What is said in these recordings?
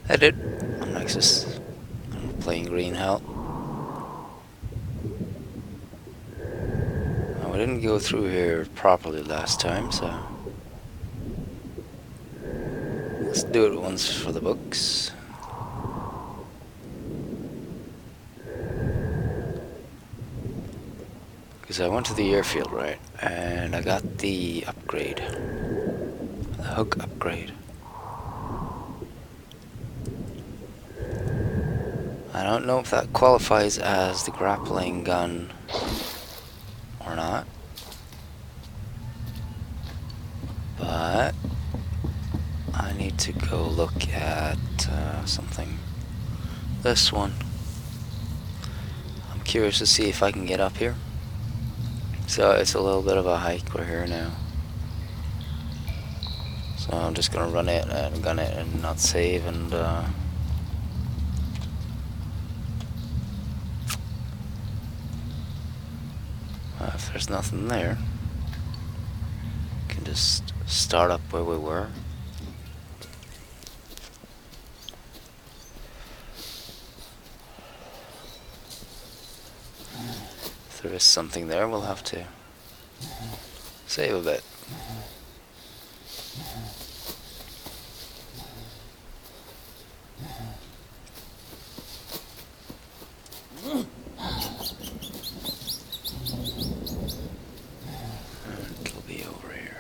Edit. I'm NeXuS. I'm playing Green Hell. Now, I didn't go through here properly last time, so let's do it once for the books. Because I went to the airfield, right? And I got the upgrade. The hook upgrade. I don't know if that qualifies as the grappling gun or not. But I need to go look at something. This one. I'm curious to see if I can get up here. So it's a little bit of a hike. We're here now. So I'm just gonna run it and gun it and not save and if there's nothing there, we can just start up where we were. If there is something there, we'll have to save a bit. And it'll be over here.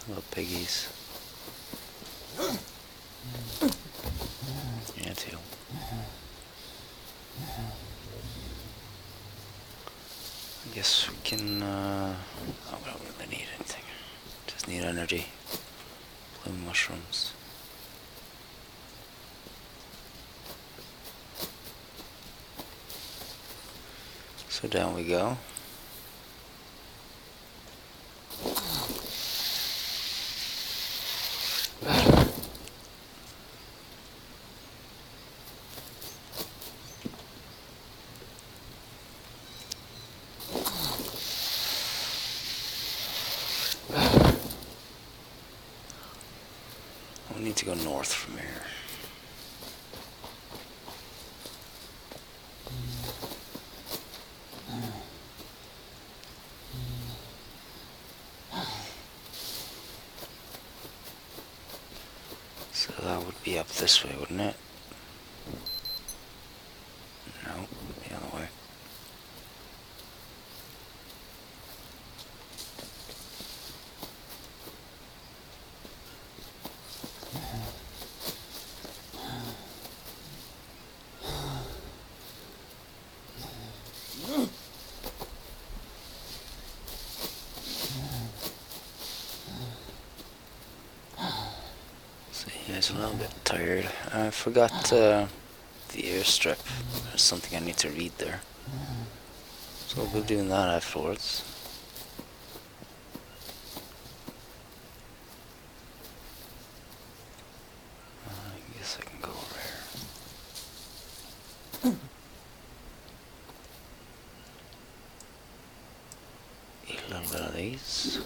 Little piggies. Yeah, too. I guess we can, oh, we don't really need anything. Just need energy. Blue mushrooms. So down we go. We need to go north from here. So that would be up this way, wouldn't it? No, the other way. So yeah, it's a little bit tired. I forgot the airstrip. There's something I need to read there. So we'll be doing that afterwards. I guess I can go over here. Eat a little bit of these.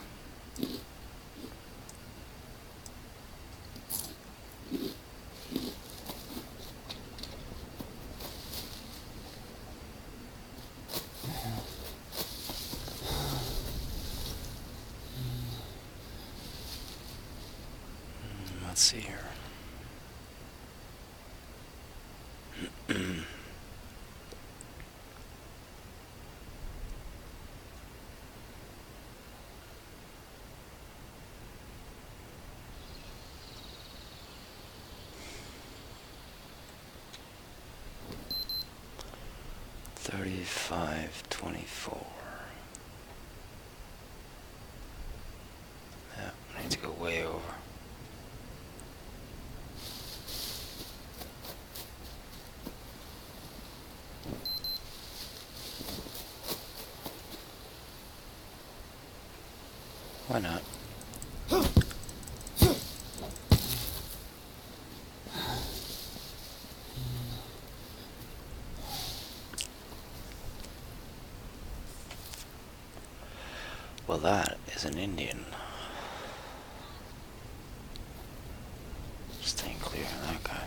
Let's see here. $35.24. Yeah, I need to go way over. Why not? Well, that is an Indian. Staying clear of that guy.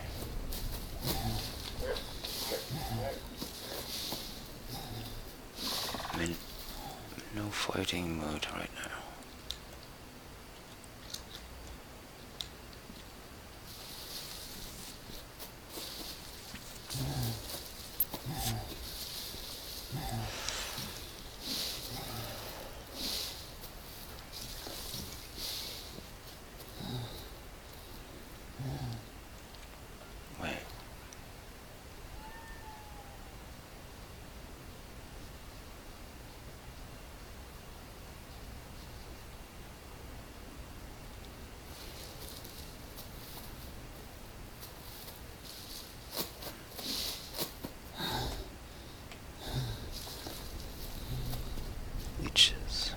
I'm in no fighting mood right now. Wait. Leeches.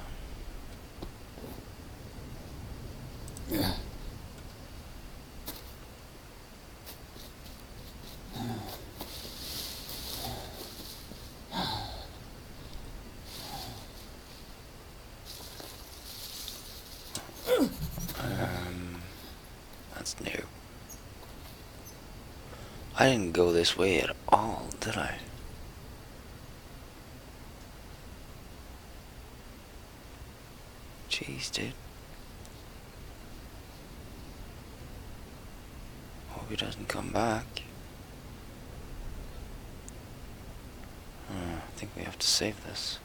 That's new. I didn't go this way at all, did I? Jeez, dude. Hope he doesn't come back. I think we have to save this.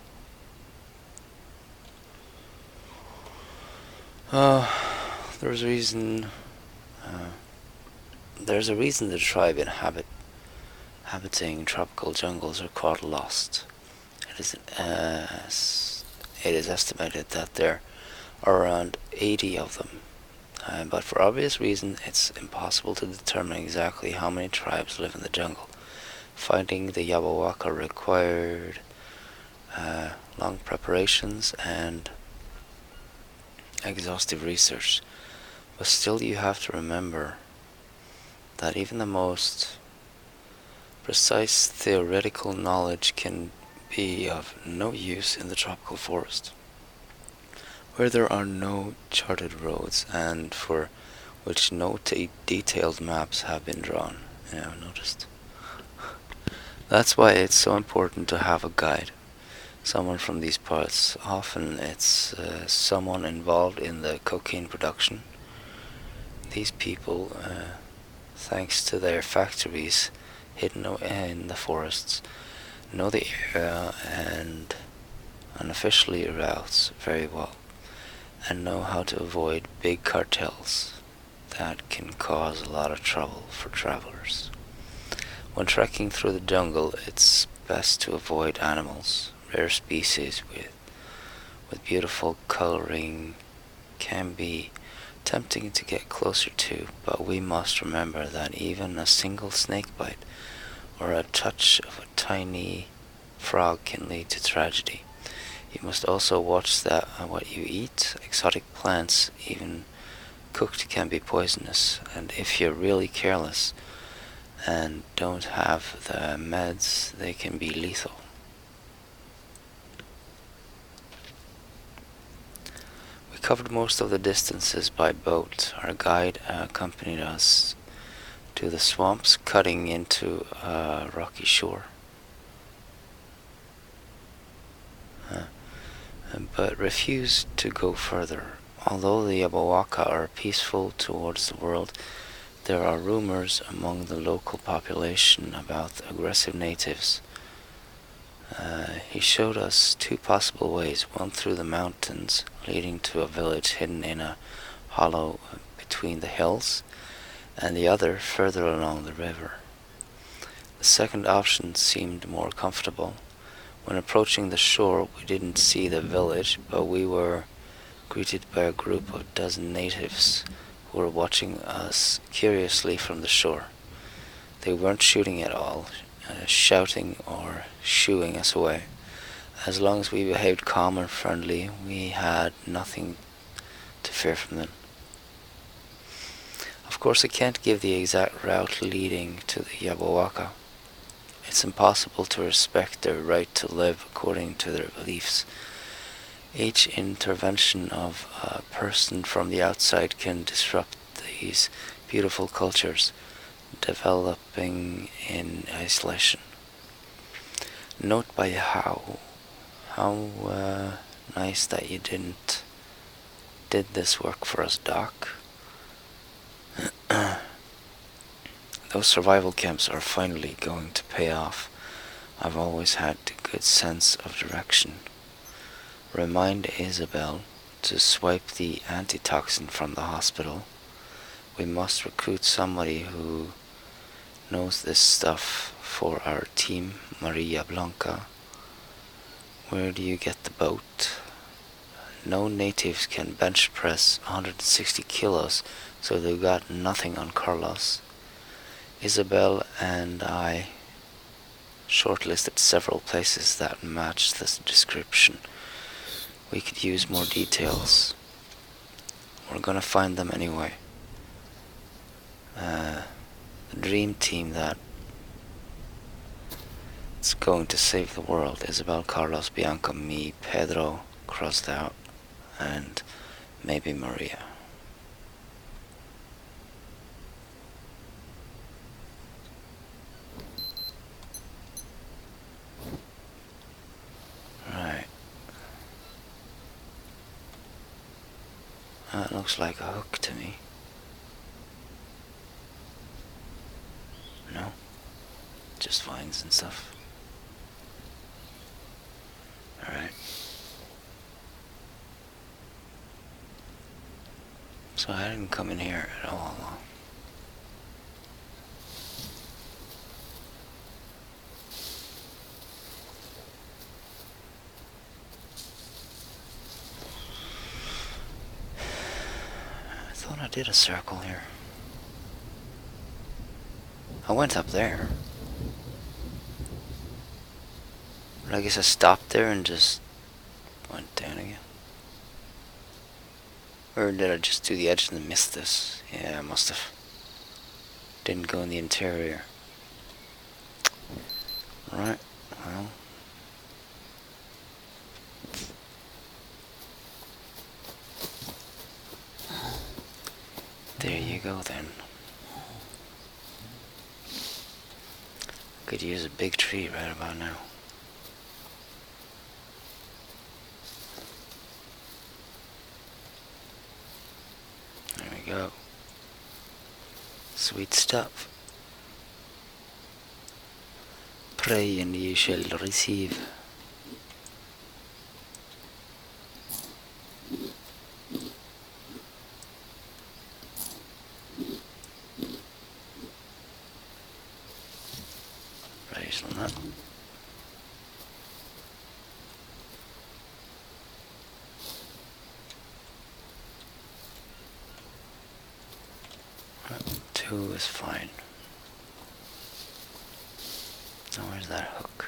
There's a reason. There's a reason the tribe inhabiting tropical jungles are called lost. It is estimated that there are around 80 of them, but for obvious reasons, it's impossible to determine exactly how many tribes live in the jungle. Finding the Yabawaka required long preparations and exhaustive research, but still you have to remember that even the most precise theoretical knowledge can be of no use in the tropical forest, where there are no charted roads and for which no detailed maps have been drawn. Yeah, I've noticed. That's why it's so important to have a guide, someone from these parts. Often it's someone involved in the cocaine production. These people, thanks to their factories hidden in the forests, know the area and unofficially routes very well, and know how to avoid big cartels that can cause a lot of trouble for travelers. When trekking through the jungle, it's best to avoid animals. Rare species with beautiful coloring can be tempting to get closer to, but we must remember that even a single snake bite or a touch of a tiny frog can lead to tragedy. You must also watch what you eat. Exotic plants, even cooked, can be poisonous, and if you're really careless and don't have the meds, they can be lethal. We covered most of the distances by boat. Our guide accompanied us to the swamps, cutting into a rocky shore. But refused to go further. Although the Yabawaka are peaceful towards the world, there are rumors among the local population about aggressive natives. He showed us two possible ways, one through the mountains, leading to a village hidden in a hollow between the hills, and the other further along the river. The second option seemed more comfortable. When approaching the shore, we didn't see the village, but we were greeted by a group of dozen natives who were watching us curiously from the shore. They weren't shooting at all, shouting or shooing us away. As long as we behaved calm and friendly, we had nothing to fear from them. Of course, I can't give the exact route leading to the Yabawaka. It's impossible to respect their right to live according to their beliefs. Each intervention of a person from the outside can disrupt these beautiful cultures, developing in isolation. Note by how nice that you did this work for us, Doc. Those survival camps are finally going to pay off. I've always had a good sense of direction. Remind Isabel to swipe the antitoxin from the hospital. We must recruit somebody who knows this stuff for our team, Maria Blanca. Where do you get the boat? No natives can bench press 160 kilos, so they've got nothing on Carlos. Isabel and I shortlisted several places that match this description. We could use more details. We're gonna find them anyway. The dream team that it's going to save the world. Isabel, Carlos, Bianca, me, Pedro, crossed out, and maybe Maria. Right. That looks like a hook to me. No? Just vines and stuff. Alright. So I didn't come in here at all. I thought I did a circle here. I went up there. But I guess I stopped there and just went down again. Or did I just do the edge and then miss this? Yeah, I must have. Didn't go in the interior. Right, well. There you go then. Could use a big tree right about now. There we go. Sweet stuff. Pray and ye shall receive. Praise on that. Two is fine. Now where's that hook?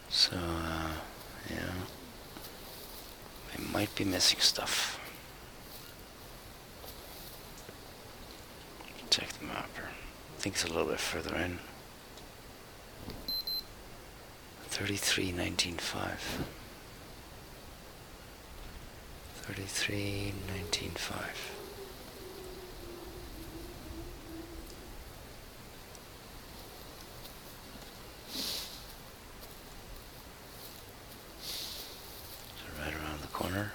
So, yeah. We might be missing stuff. Check the mapper. I think it's a little bit further in. 33-19-5. 33-19-5. So right around the corner.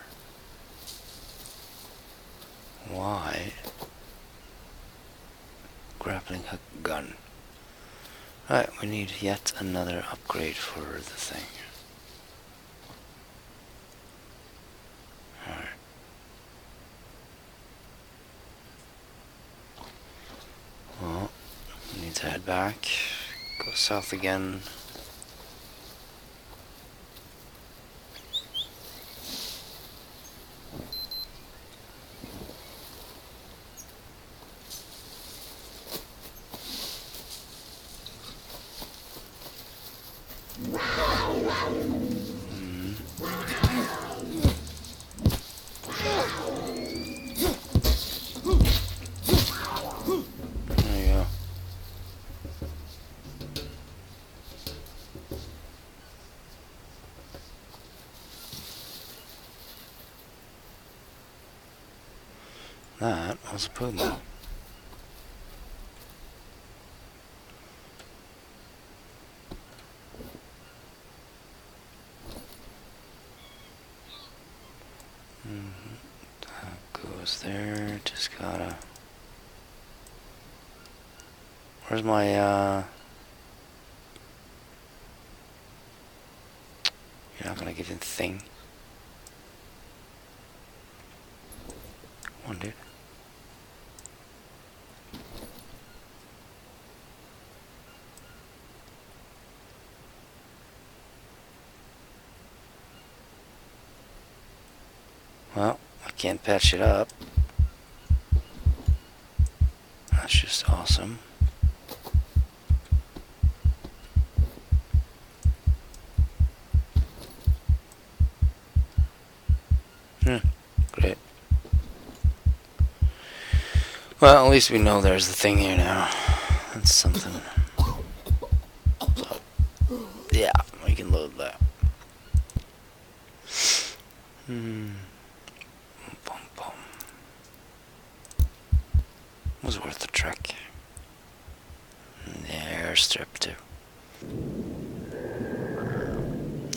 Why? Grappling hook gun. Right, we need yet another upgrade for the thing. Alright. Well, we need to head back. Go south again. There you go. That was a puma. That goes there. Just gotta. Where's my You're not gonna give it a thing. Come on, dude. Well, I can't patch it up. That's just awesome. Great. Well, at least we know there's the thing here now. That's something. So, yeah, we can load that. Bum, bum. Was worth the trek. The airstrip too.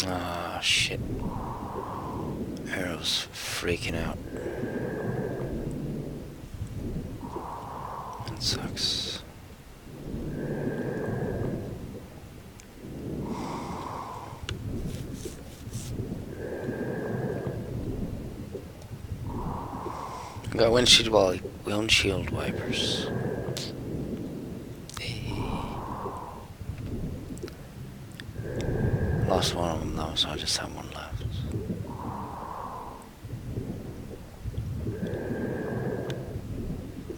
Ah, shit. Arrow's freaking out. That sucks. I got windshield wipers. Lost one of them though, so I just have one left.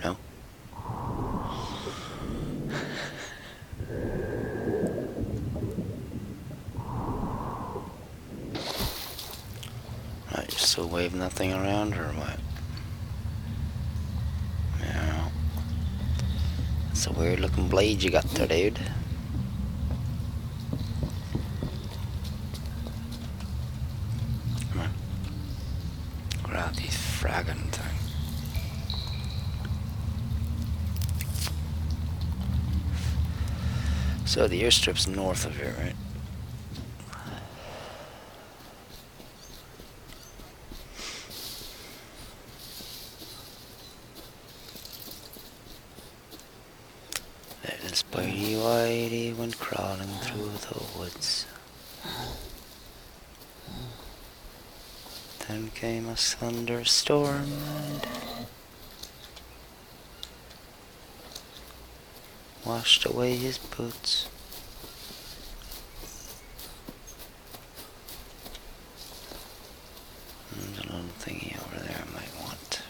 No? Right, you still waving that thing around or what? Yeah. It's a weird looking blade you got there, dude. Come on. Grab these fragging things. So the airstrip's north of here, right? Little Spidey Whitey went crawling through the woods. Then came a thunderstorm and washed away his boots. There's a little thingy over there I might want.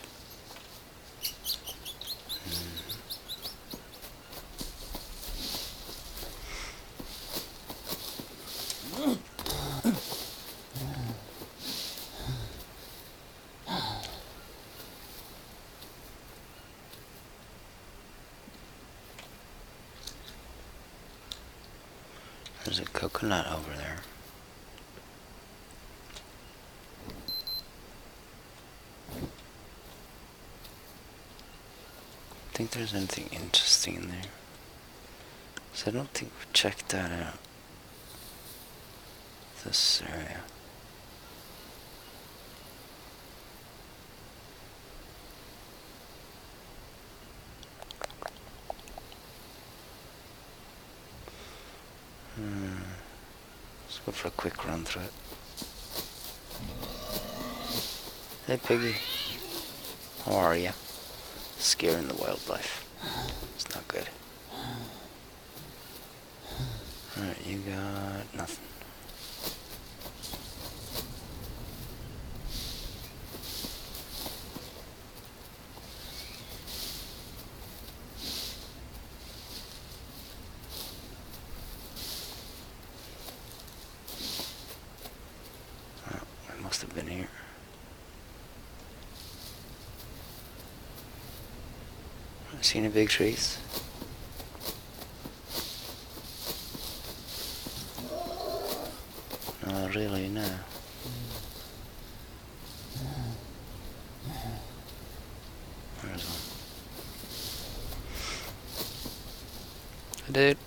There's a coconut over there. I think there's anything interesting in there. So I don't think we've checked that out. This area. Let's go for a quick run through it. Hey piggy, how are ya? Scaring the wildlife. It's not good. Alright, you got nothing. See any big trees? Not really, no. There's one. Hey, dude,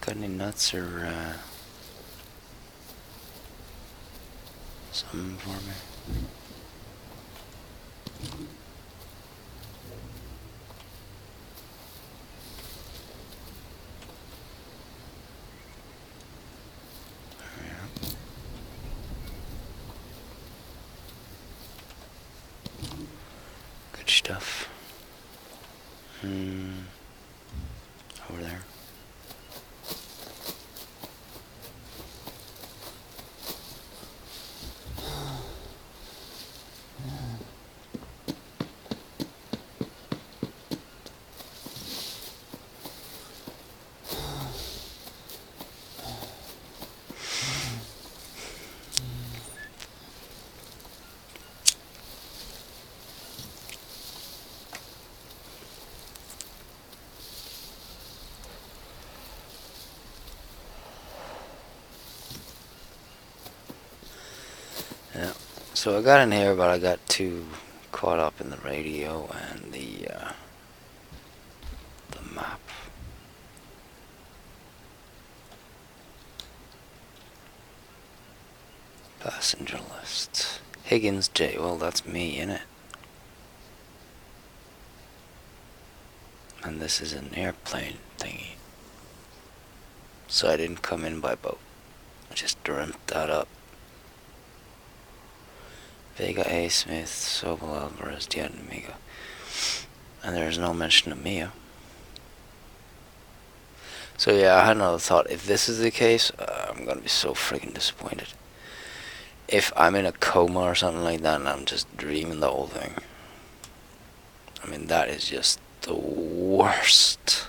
got any nuts or something for me? Good stuff. Over there. Yeah. So I got in here, but I got too caught up in the radio and the map. Passenger list. Higgins J. Well, that's me, innit? And this is an airplane thingy. So I didn't come in by boat. I just dreamt that up. Vega A. Smith, Sobel Alvarez, Diaz Amigo. And there's no mention of Mia. So yeah, I had another thought. If this is the case, I'm gonna be so friggin' disappointed. If I'm in a coma or something like that and I'm just dreaming the whole thing. I mean, that is just the worst.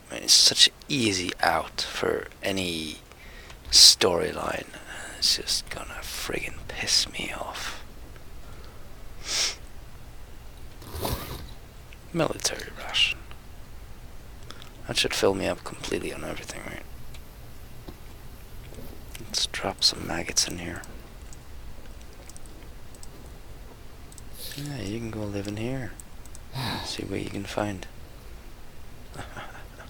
I mean, it's such an easy out for any storyline. It's just gonna friggin' piss me off. Military ration. That should fill me up completely on everything, right? Let's drop some maggots in here. Yeah, you can go live in here. See what you can find.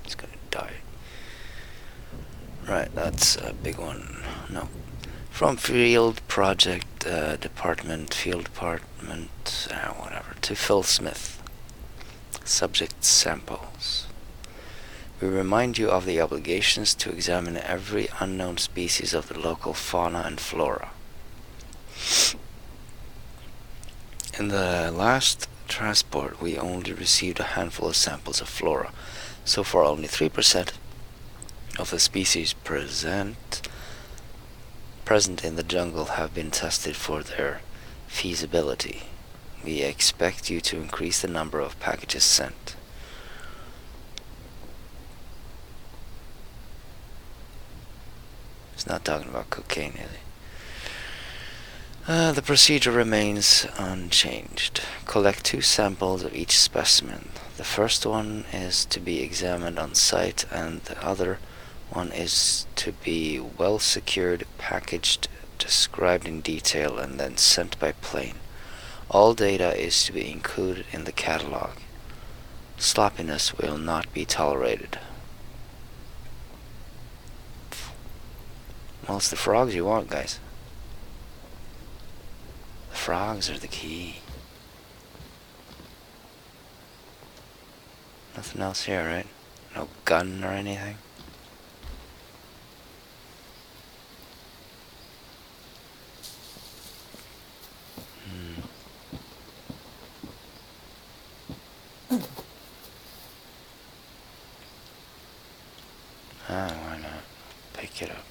It's gonna die. Right, that's a big one. No. From field project department, whatever, to Phil Smith. Subject samples. We remind you of the obligations to examine every unknown species of the local fauna and flora. In the last transport, we only received a handful of samples of flora. So far, only 3% of the species present in the jungle have been tested for their feasibility. We expect you to increase the number of packages sent. He's not talking about cocaine, is he? The procedure remains unchanged. Collect 2 samples of each specimen. The first one is to be examined on site, and the other one is to be well secured, packaged, described in detail, and then sent by plane. All data is to be included in the catalog. Sloppiness will not be tolerated. Well, it's the frogs you want, guys. The frogs are the key. Nothing else here, right? No gun or anything? Why not? Pick it up.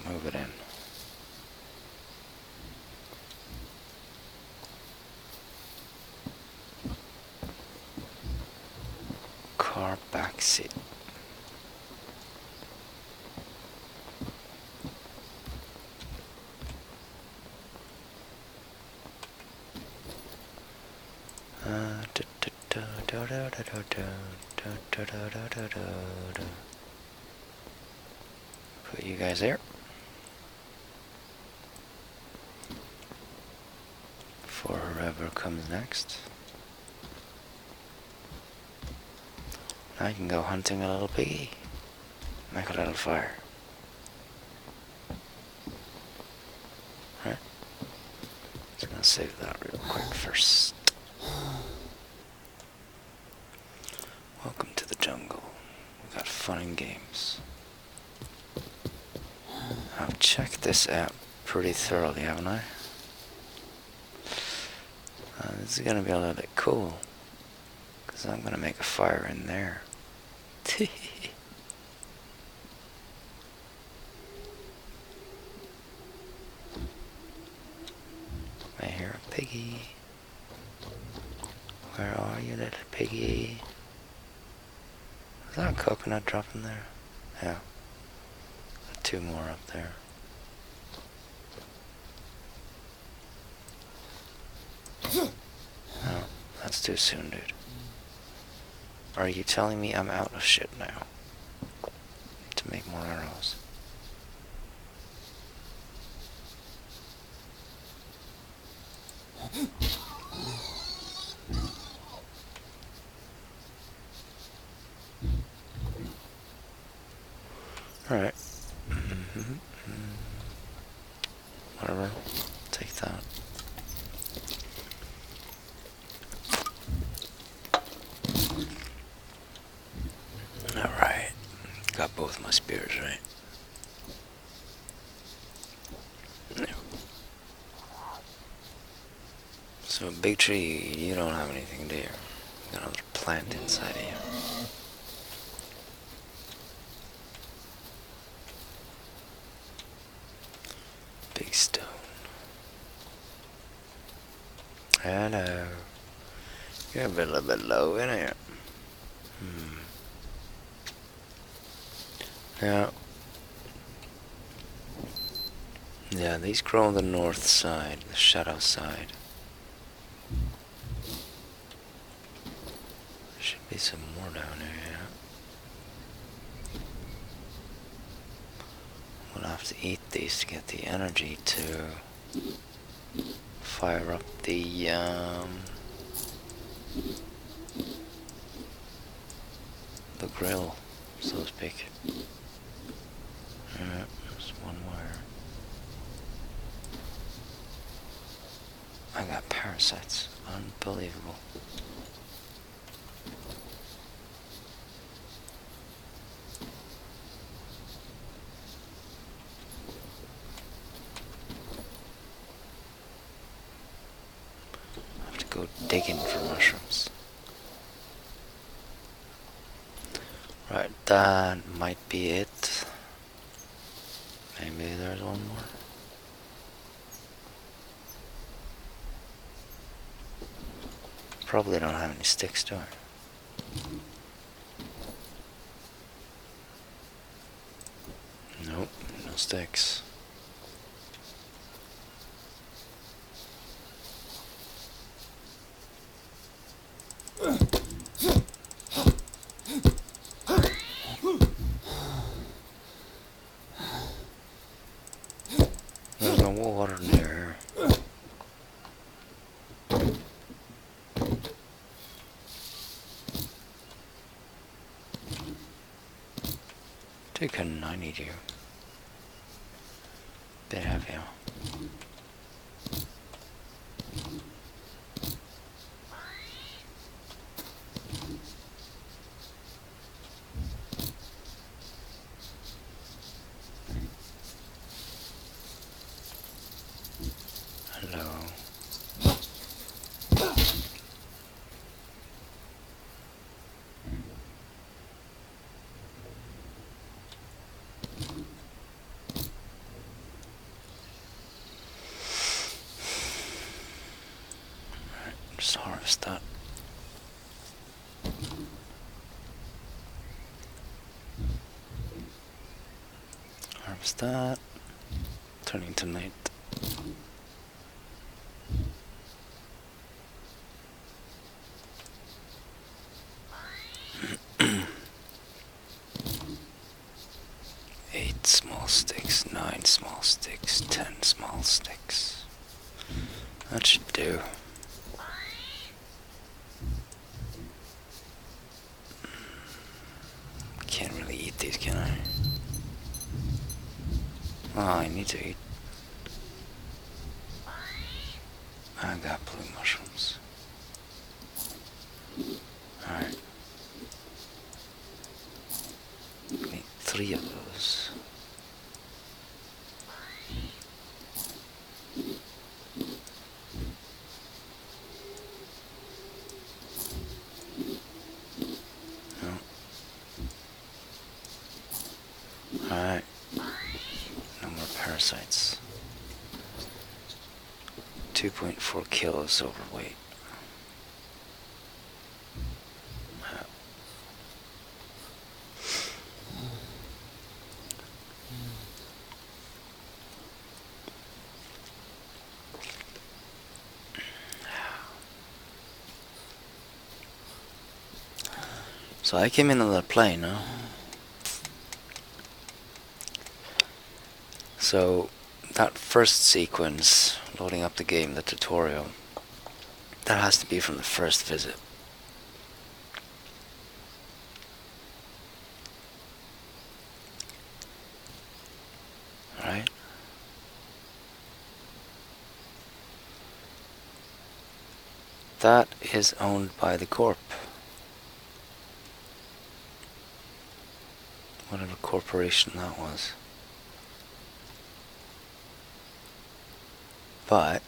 Move it in. Car back seat. Put you guys there. For whoever comes next. Now you can go hunting a little piggy. Make a little fire. Right? Just gonna save that real quick first. Welcome to the jungle. We got fun and games. I've checked this out pretty thoroughly, haven't I? This is gonna be a little bit cool. Because I'm gonna make a fire in there. I hear a piggy. Where are you, little piggy? Is that a coconut drop in there? Yeah. Got 2 more up there. No, that's too soon, dude. Are you telling me I'm out of shit now? To make more arrows. Alright. Whatever. Take that. Alright. Got both my spears, right? So, big tree, you don't have anything, do you? You got another plant inside of you. Big stone. Hello. You're a little bit low in here. Yeah. Yeah, these grow on the north side, the shadow side. There should be some more down here, yeah. We'll have to eat these to get the energy to fire up the grill, so to speak. Yeah, there's one wire. I got parasites. Unbelievable. I have to go digging for mushrooms. Right, that might be it. Maybe there's one more. Probably don't have any sticks, do I? Nope, no sticks. There's no water near. Chicken, I need you. Bit heavy, huh? Hello. Just harvest that. Harvest that. Turning to night. 8 small sticks, 9 small sticks, 10 small sticks. That should do. Can't really eat these, can I? Oh, I need to eat. I got blue mushrooms. Alright. Need 3 of those. No. Alright. No more parasites. 2.4 kilos overweight. So I came in on the plane, no? So that first sequence, loading up the game, the tutorial, that has to be from the first visit. Alright? That is owned by the Corp. Whatever corporation that was. But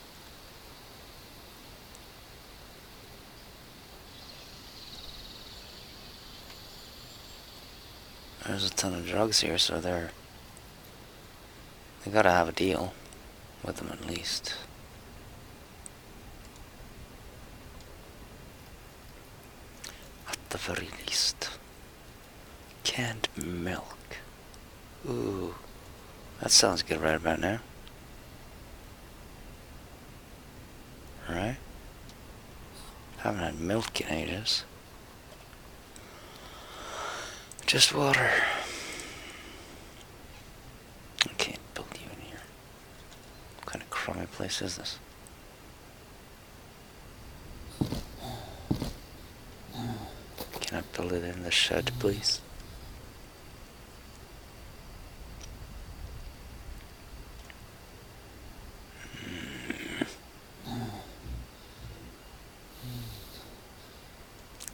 there's a ton of drugs here, so they gotta have a deal with them at least. At the very least. Canned milk. Ooh, that sounds good right about now. Right? Haven't had milk in ages. Just water. I can't build you in here. What kind of crummy place is this? Can I build it in the shed, please?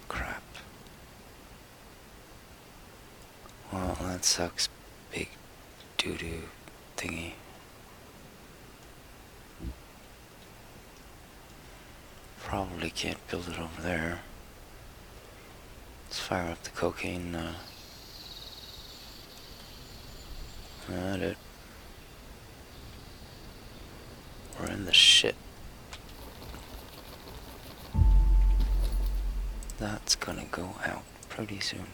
Crap. Well, that sucks. Big doo-doo thingy. Probably can't build it over there. Let's fire up the cocaine. That it. We're in the shit. That's gonna go out pretty soon.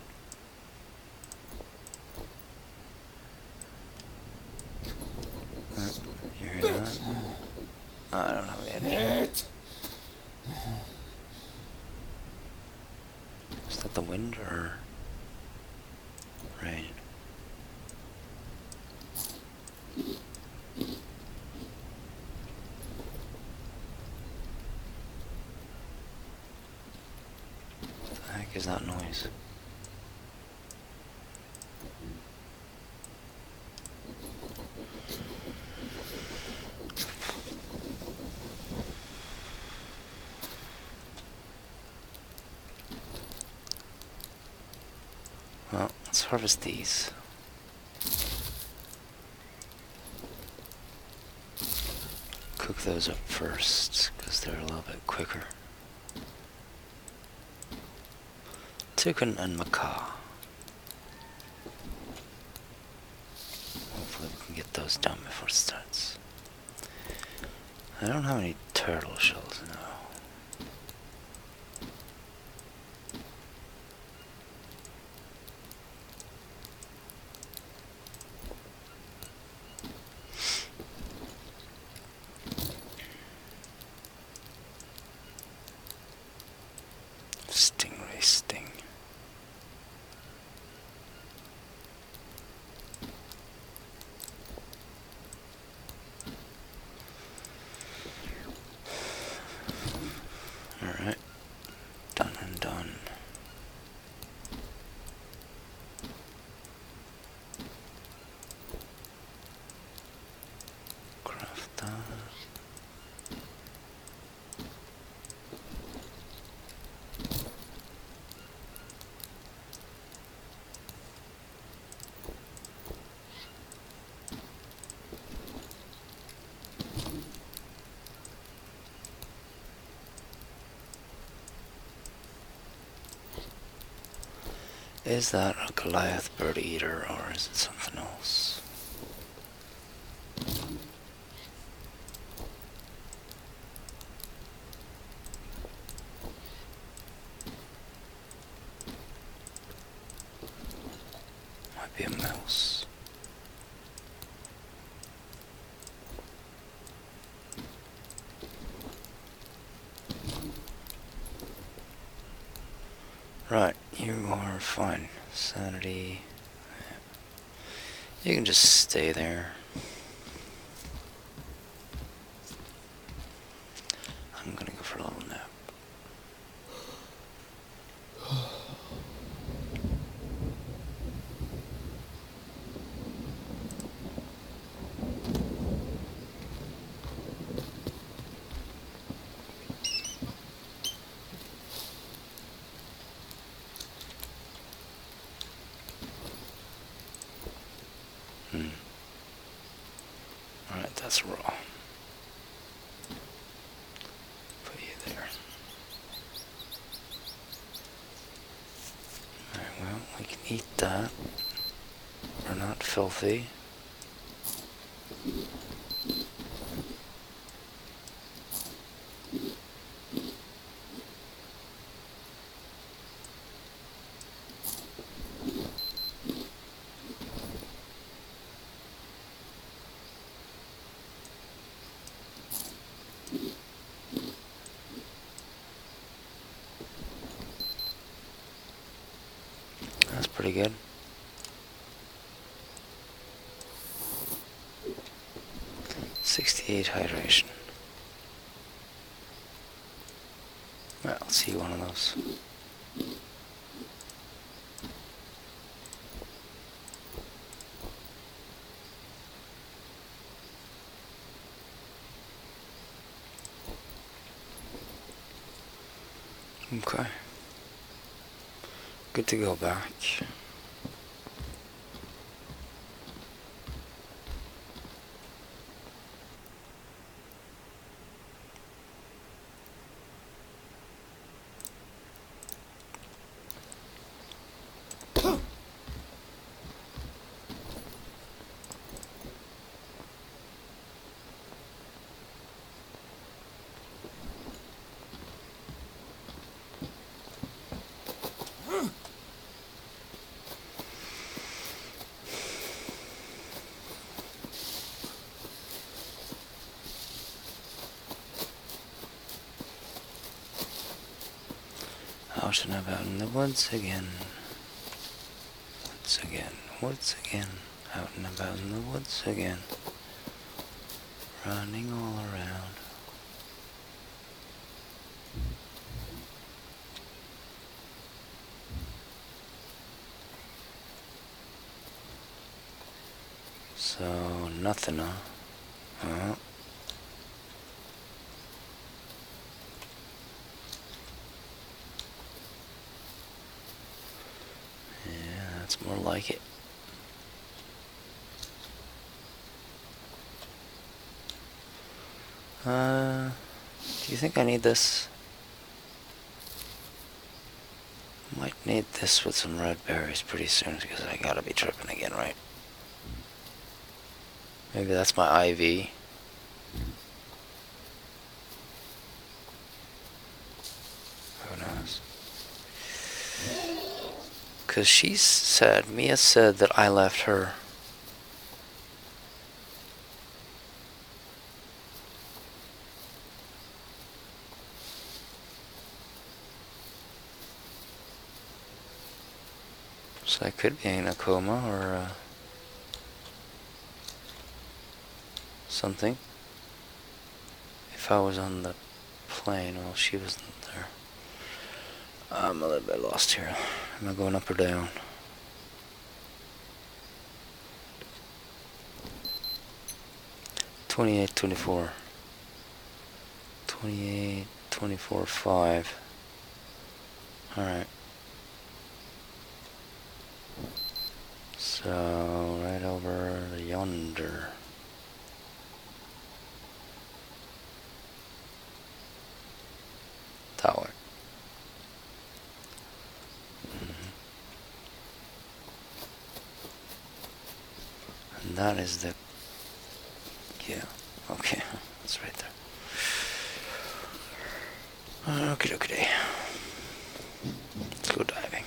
You hear that? I don't have any energy. Is that the wind or rain? What the heck is that noise? Well, let's harvest these. Cook those up first, because they're a little bit quicker. Toucan and macaw. Hopefully we can get those done before it starts. I don't have any turtle shells now. Stingray sting. Is that a Goliath bird eater or is it something else? Might be a mouse. Right, you are fine. Sanity. You can just stay there. I'm gonna go for a little nap. Alright, that's raw. Put you there. Alright, well, we can eat that. We're not filthy. That's pretty good. .68 hydration. Well, I'll see one of those. Okay. Good to go back. Out and about in the woods again. Woods again, woods again. Out and about in the woods again. Running all around. So, nothing, huh? Oh. Yeah, that's more like it. Do you think I need this? Might need this with some red berries pretty soon because I gotta be tripping again, right? Maybe that's my IV. Who knows? Because Mia said that I left her. So I could be in a coma or something. If I was on the plane while she wasn't there. I'm a little bit lost here. Am I going up or down? $28, $24. $28, $24, $5. Alright. So, right over yonder. That way. And that is the... Yeah, okay, it's right there. Okay, okay. Let's go diving.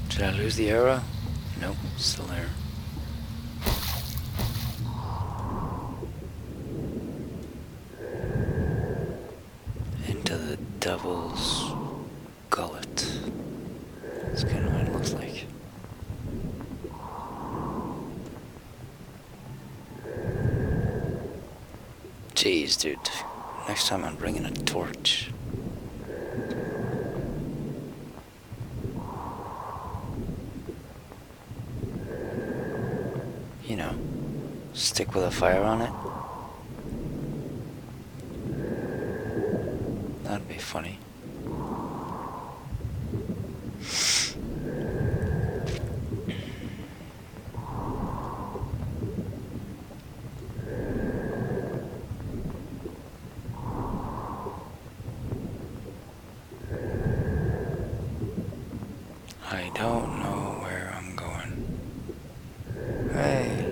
Did I lose the arrow? Nope, still there. Into the devil's gullet. That's kind of what it looks like. Jeez, dude. Next time I'm bringing a torch. You know, stick with a fire on it. That'd be funny. I don't know where I'm going. Hey.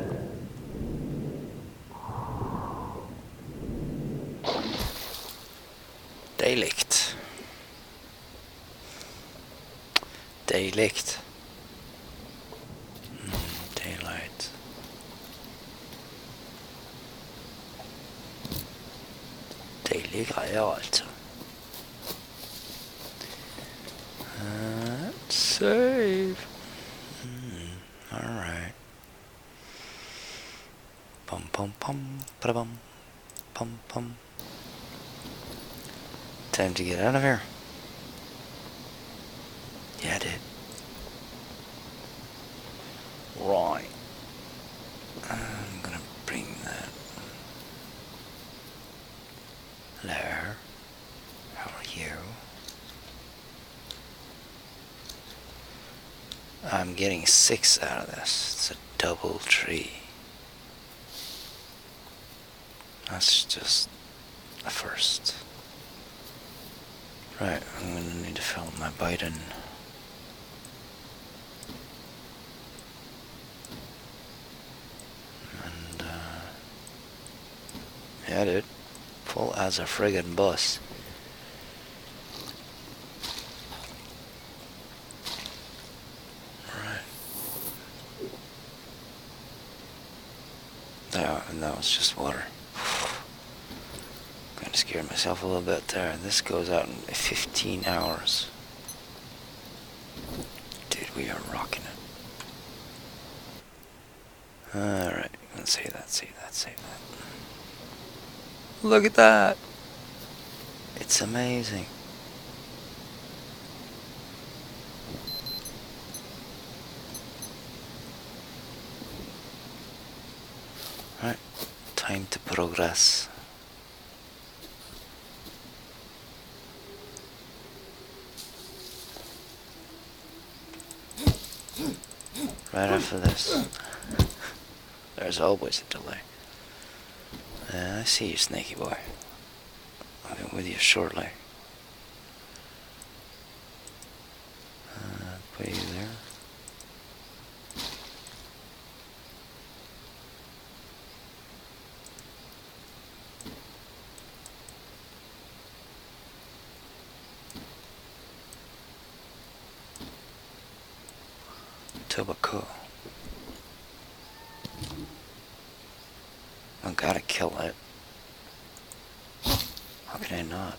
Daylicht. Daylicht. Daylight. Deilig greier, altså. Save. Alright. Pum pum pum. Ba-da-bum. Pum pum. Time to get out of here. Yeah, I did. Right. I'm gonna bring that. Hello. How are you? I'm getting 6 out of this. It's a double tree. That's just a first. Right, I'm gonna need to fill my Biden. And, yeah, dude. Full as a friggin' bus. Right. And that was just water. Kind of scared myself a little bit there. This goes out in 15 hours. Dude, we are rocking it. Alright, let's save that, save that, save that. Look at that! It's amazing. Right, time to progress. Right after this. There's always a delay. I see you, snaky boy. I'll be with you shortly. Put you there. Tobacco. I gotta kill it. How can I not?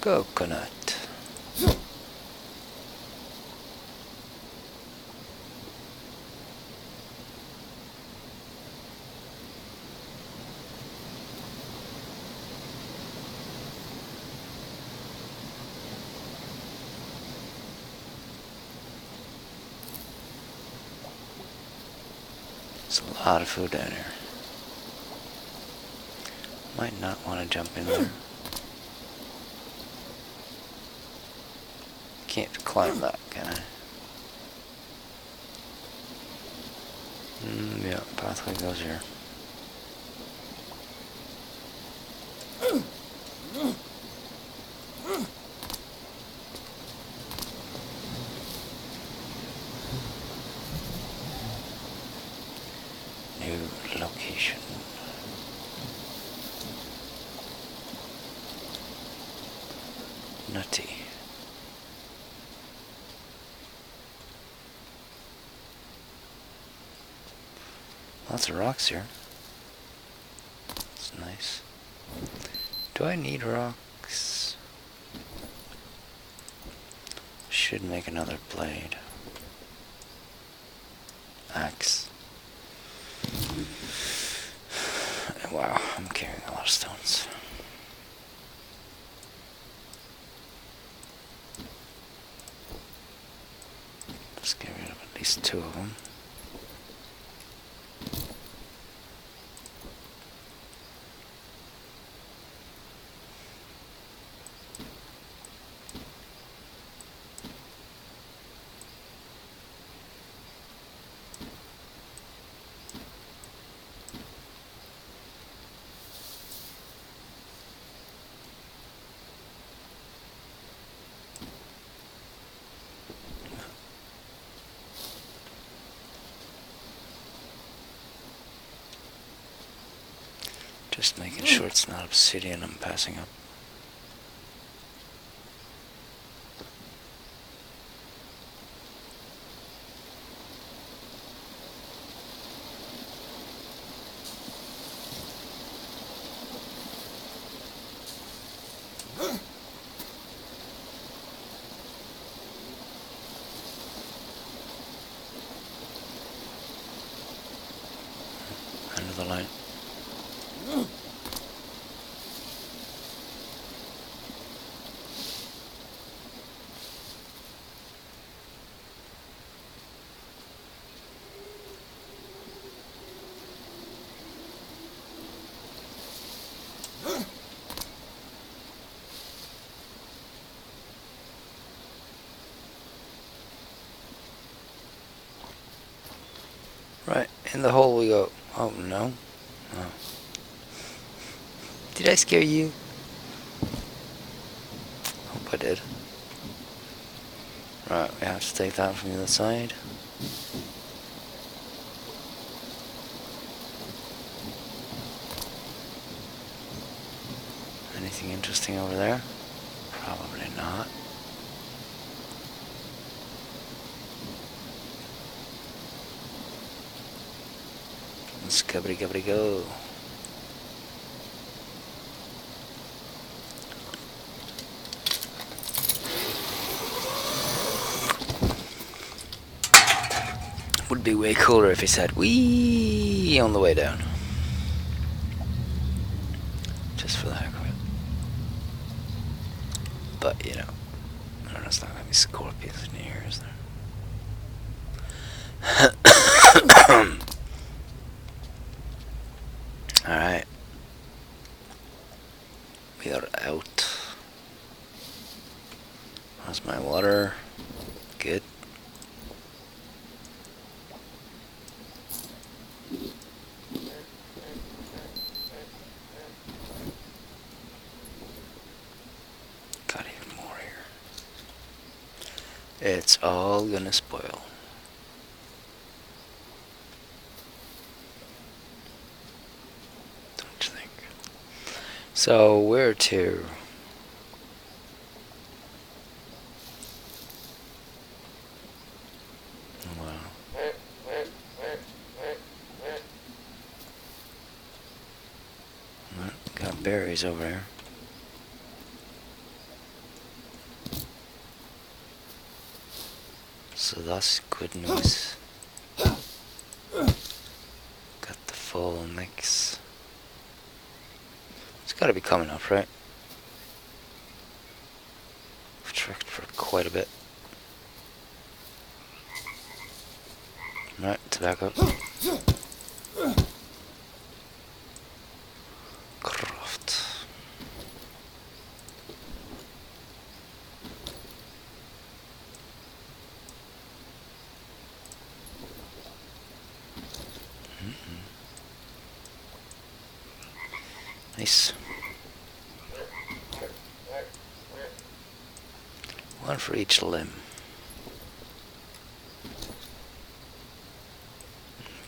Coconut. There's a lot of food down here. Might not want to jump in there. Can't climb that, can I? Yeah, pathway goes here. New location. Nutty. Lots of rocks here. It's nice. Do I need rocks? Should make another blade. Axe. Wow, I'm carrying a lot of stones. Let's get rid of at least 2 of them. Just making sure it's not obsidian I'm passing up. End of the line. Right, in the hole we go. Oh, no. Oh. Did I scare you? Hope I did. Right, we have to take that from the other side. Anything interesting over there? Probably not. Let's gubbity go. Would be way cooler if he said wee on the way down. Just for the heck of it. But, you know, I don't know, it's not gonna be scorpions in here, is there? Alright. We are out. How's my water? Good. Got even more here. It's all gonna spoil. Don't you think? So, where to? Got berries over there. So that's good news. Got the full mix. It's gotta be coming up, right? I've trekked for quite a bit. Right, to back up. Craft. Nice. One for each limb.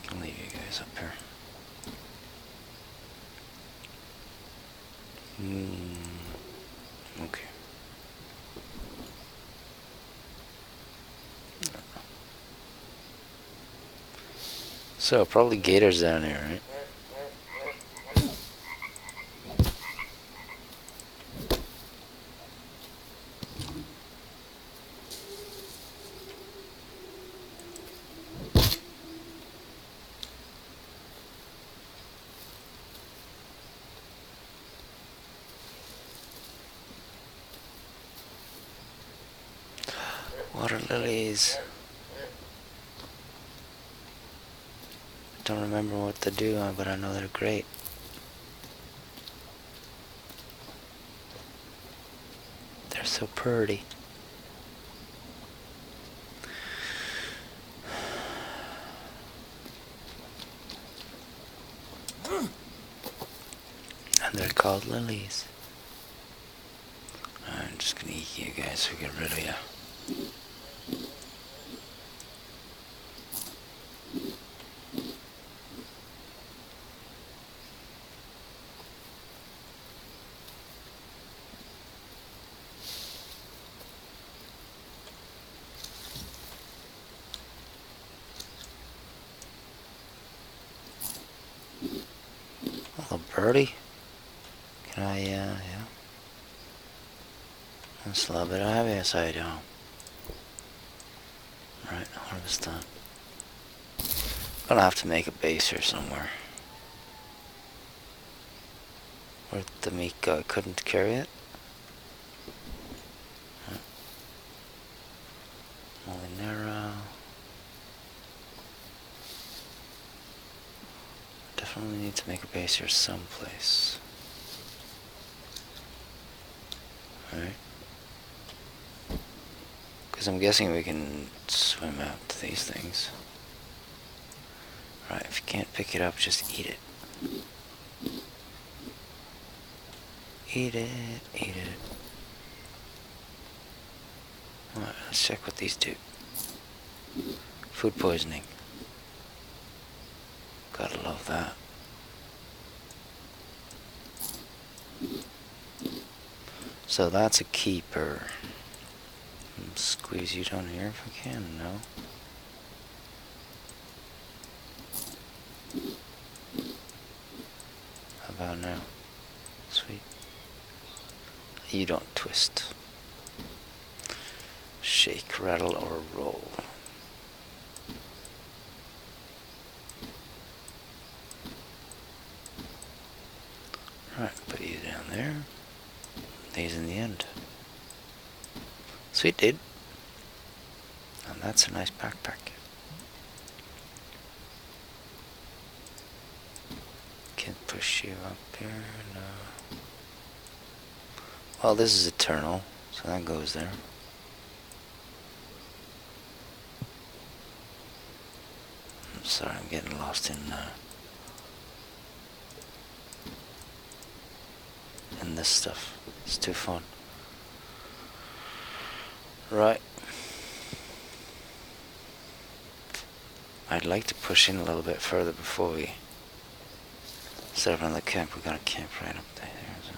I'll leave you guys up here. Okay. So, probably gators down here, right? Water lilies. Don't remember what to do, but I know they're great. They're so pretty. And they're called lilies. I'm just gonna eat you guys so get rid of you. Hello, birdie. Can I, yeah. That's a little bit heavy, yes I do. Right, harvest done. Gonna have to make a base here somewhere. Where the meat guy couldn't carry it. Molinera. Definitely need to make a base here someplace. Alright. Because I'm guessing we can swim out to these things. Right, if you can't pick it up, just eat it. Eat it, eat it. Alright, let's check what these do. Food poisoning. Gotta love that. So that's a keeper. Squeeze you down here if I can, no? How about now? Sweet. You don't twist. Shake, rattle, or roll. Alright, put you down there. These in the end. Sweet, dude. And that's a nice backpack. Can't push you up here, no. Well, this is eternal, so that goes there. I'm sorry, I'm getting lost in this stuff. It's too fun. Right. I'd like to push in a little bit further before we set up another camp. We got a camp right up there. So.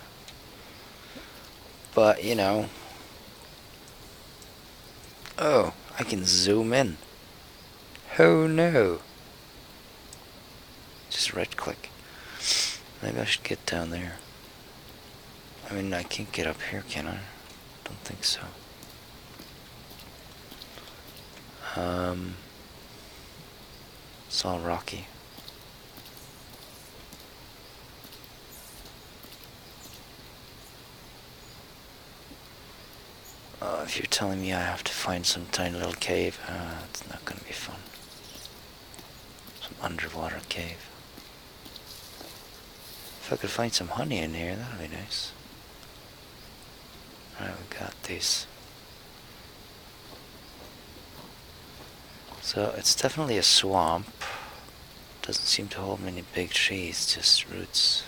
But, you know. Oh, I can zoom in. Oh no. Just right click. Maybe I should get down there. I mean, I can't get up here, can I? Don't think so. It's all rocky. If you're telling me I have to find some tiny little cave, it's not gonna be fun. Some underwater cave. If I could find some honey in here, that'd be nice. Alright, we got these. So it's definitely a swamp. Doesn't seem to hold many big trees, just roots.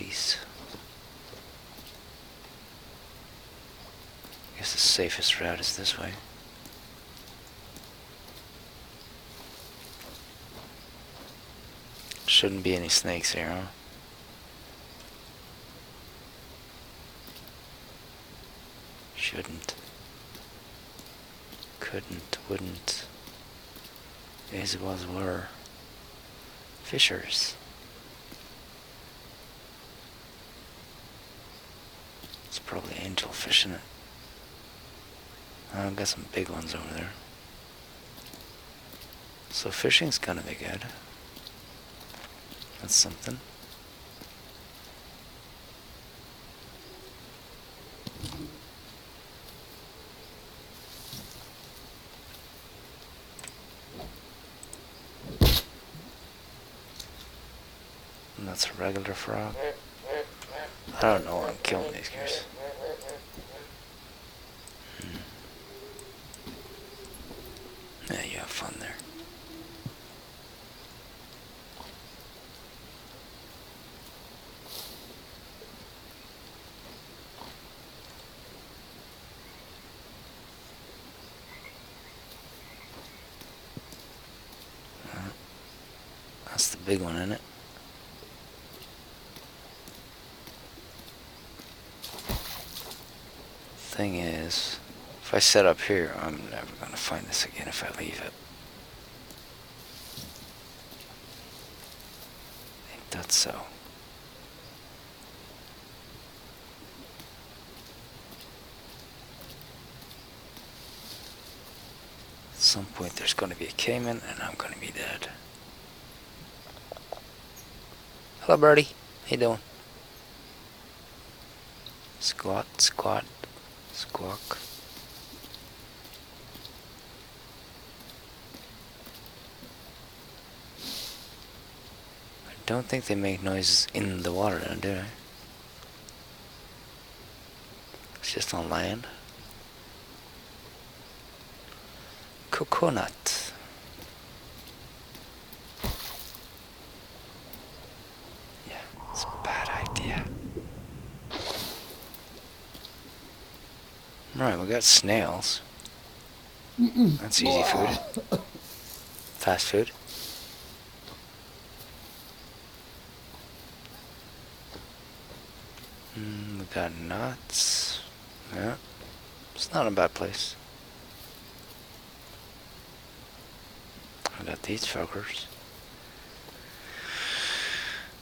trees. I guess the safest route is this way. Shouldn't be any snakes here, huh? Shouldn't. Couldn't, wouldn't. Is, was, were. Fishers. It's probably angelfish in it. I've got some big ones over there. So fishing's gonna be good. That's something. And that's a regular frog. I don't know why I'm killing these guys. Yeah, you have fun there. That's the big one, isn't it? Thing is, if I set up here, I'm never gonna find this again if I leave it. Ain't that so? At some point there's gonna be a caiman and I'm gonna be dead. Hello, birdie. How you doing? Squat, squat, squawk. I don't think they make noises in the water, do they? It's just on land. Coconut. Yeah, it's a bad idea. Right, we got snails. That's easy food. Fast food. We got nuts. Yeah, it's not a bad place. I got these fuckers.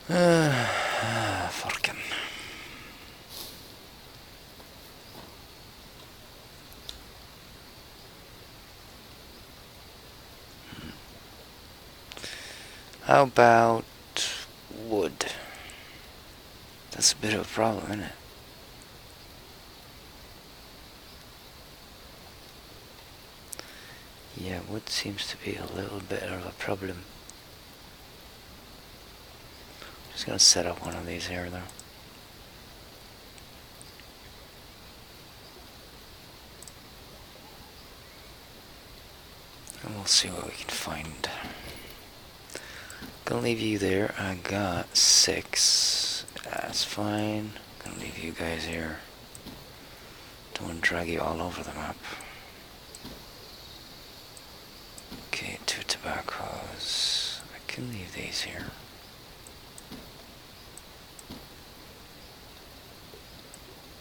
Fucking. How about wood? That's a bit of a problem, isn't it? Yeah, wood seems to be a little bit of a problem. Just gonna set up one of these here though. And we'll see what we can find. Gonna leave you there. I got 6. That's fine. Gonna leave you guys here. Don't want to drag you all over the map. Okay, 2 tobaccos. I can leave these here.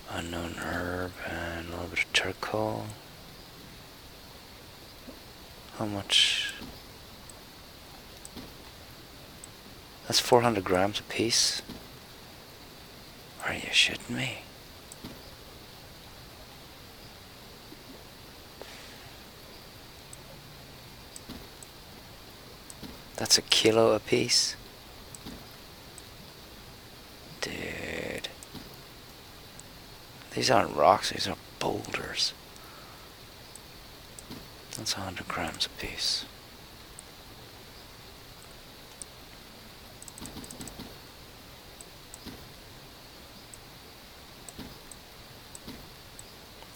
Unknown herb and a little bit of charcoal. How much? That's 400 grams a piece. Are you shitting me? That's a kilo a piece? Dude. These aren't rocks, these are boulders. That's 100 grams a piece.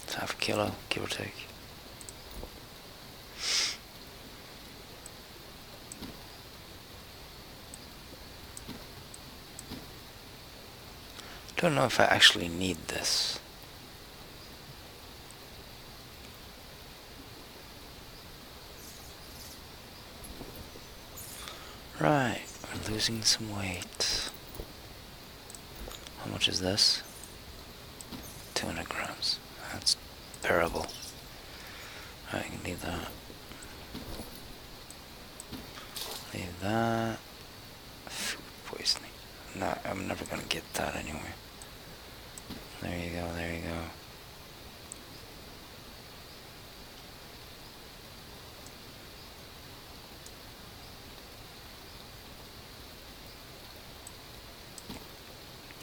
It's half a kilo, give or take. Don't know if I actually need this. Right, we're losing some weight. How much is this? 200 grams. That's bearable. I can leave that. Leave that. Food poisoning. No, I'm never gonna get that anyway. There you go, there you go.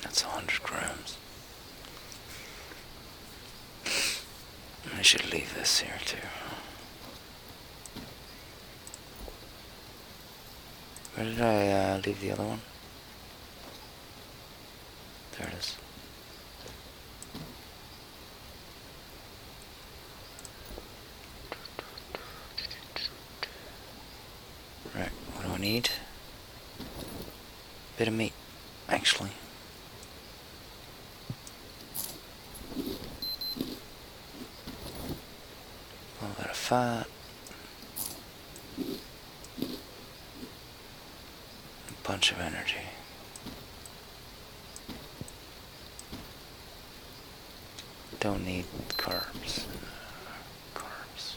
That's 100 grams. I should leave this here too. Where did I leave the other one? There it is. Right, what do I need? Bit of meat, actually. A little bit of fat. A bunch of energy. Don't need carbs. Carbs.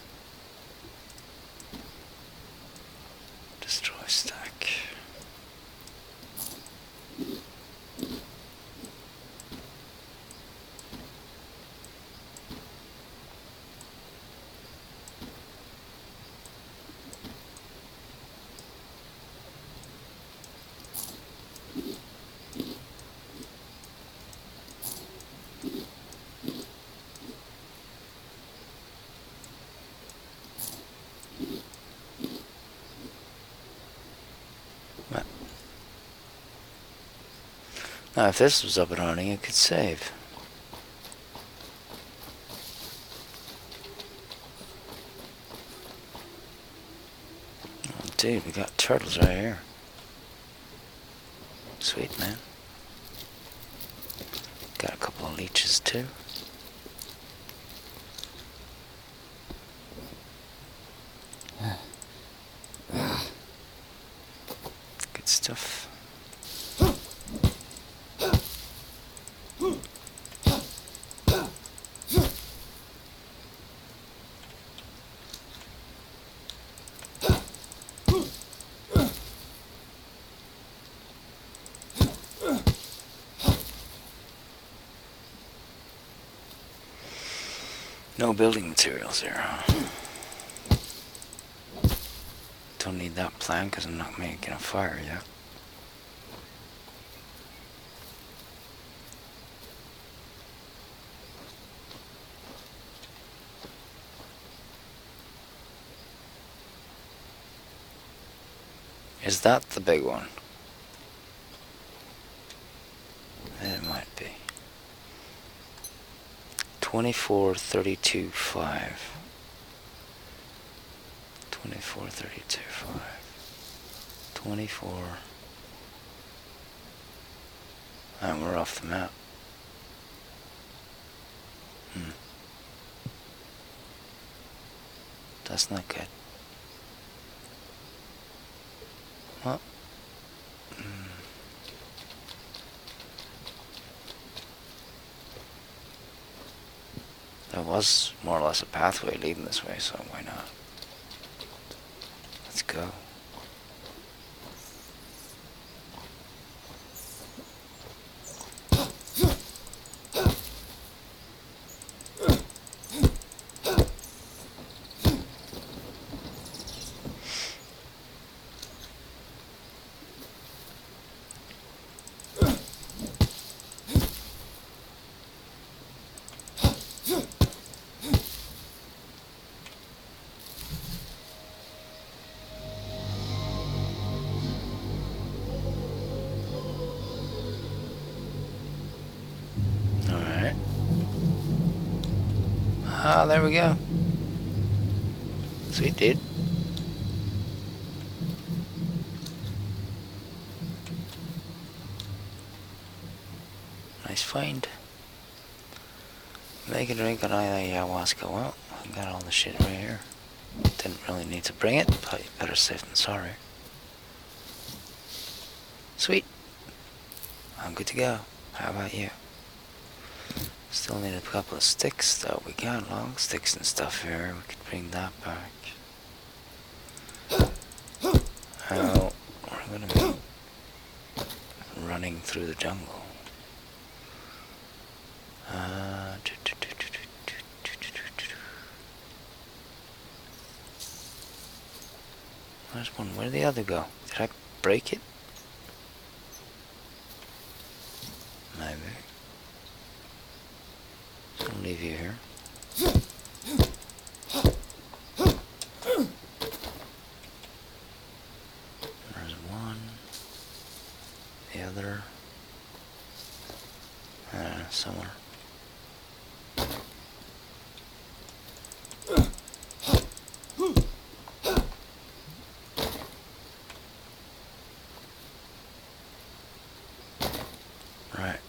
Destroy stack. Now, if this was up and running, it could save. Oh, dude, we got turtles right here. Sweet, man. Got a couple of leeches, too. Good stuff. No building materials here, huh? Don't need that plan because I'm not making a fire yet. Is that the big one? It might be. 2432.5. 2432.5. 24. And we're off the map. That's not good. Well. There was more or less a pathway leading this way, so why not? Let's go. Ah, there we go. Sweet, dude. Nice find. Make a drink on ayahuasca. Well, I got all the shit right here. Didn't really need to bring it, but better safe than sorry. Sweet. I'm good to go. How about you? Still need a couple of sticks, though. We got long sticks and stuff here. We could bring that back. Oh, we're gonna be running through the jungle. There's one. Where'd the other go? Did I break it? Maybe. I'll leave you here. There's one. The other. Somewhere. Right.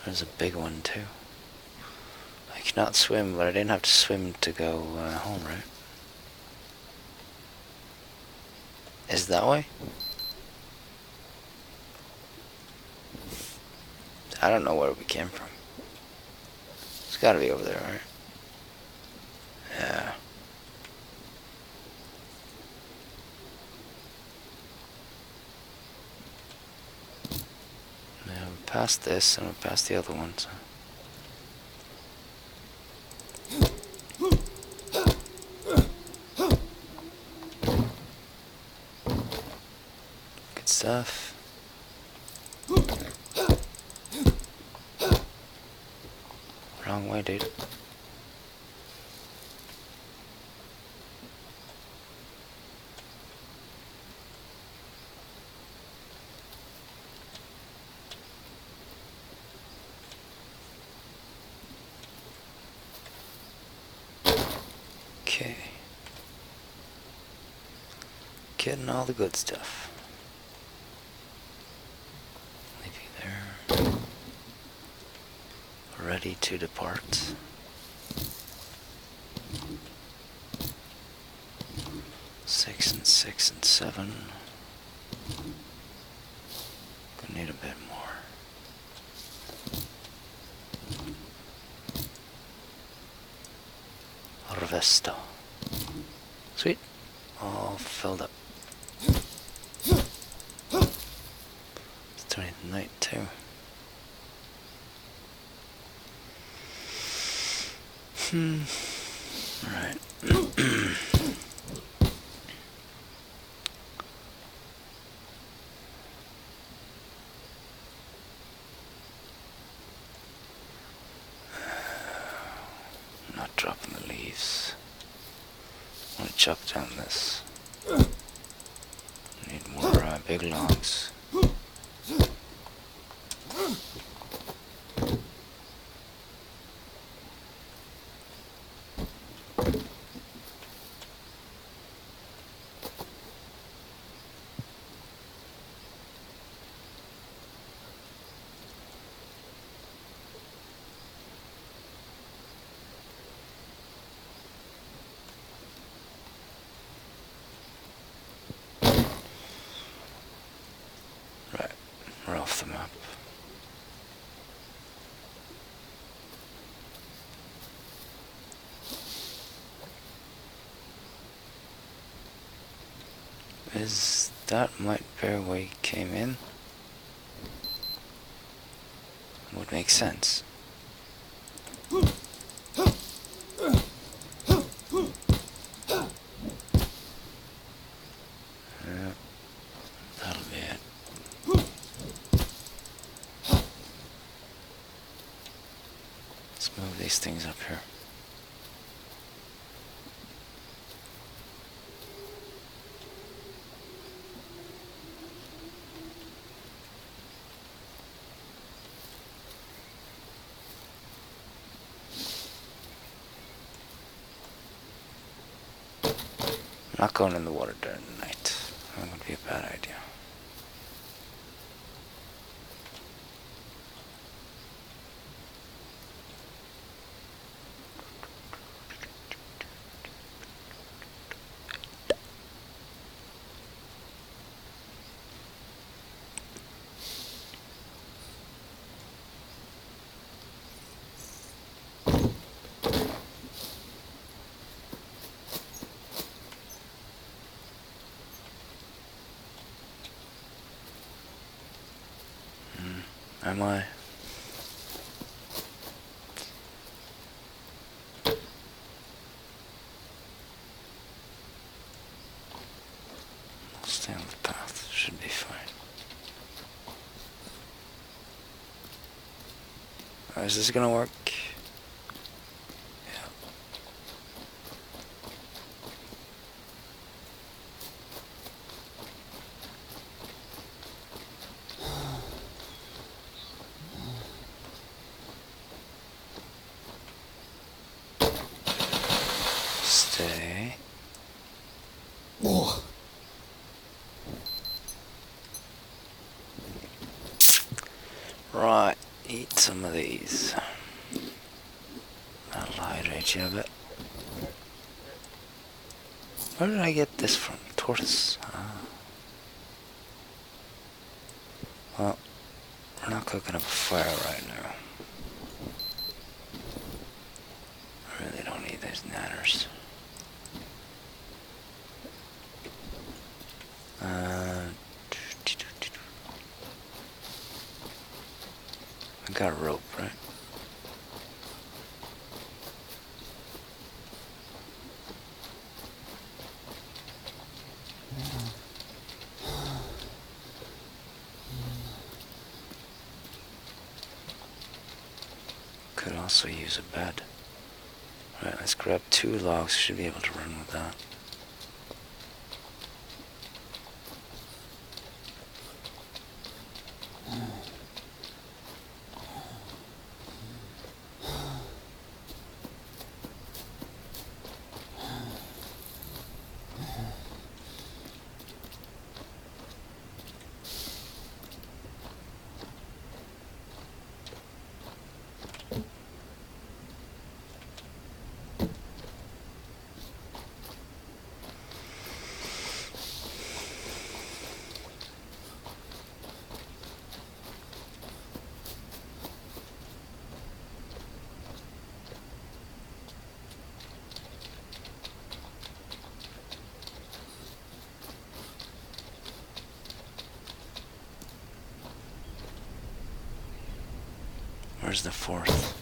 There's a big one too. I cannot swim, but I didn't have to swim to go home, right? Is it that way? I don't know where we came from. It's gotta be over there, right? Yeah. Yeah, we passed this and we passed the other one, so. Good stuff. Wrong way, dude. Okay. Getting all the good stuff. Leave you there. Ready to depart. Six and 6 and 7. Gonna need a bit more. Harvesto. Sweet. All filled up. It's turning night too. Alright. Not dropping the leaves. I'm gonna chop down this. Need more big logs. Right, we're off the map. Is that might be where we came in? Would make sense. Yeah, that'll be it. Let's move these things up here. Not going in the water during the night. That would be a bad idea. Am I? I'll stay on the path. Should be fine. Oh, is this gonna work? Yeah. Stay. Oh. Right, eat some of these. That'll hydrate you a bit. Where did I get this from? Tortoise. Ah. Well, we're not cooking up a fire right now. I really don't need these nanners. I got a rope, right? Could also use a bed. Right, let's grab 2 logs. Should be able to run with that. Where's the 4th?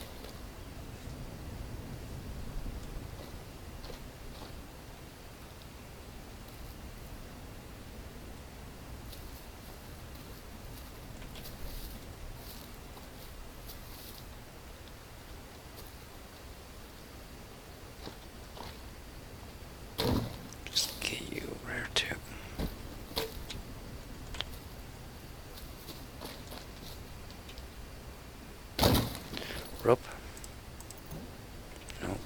Just get you over here too. Rope? No.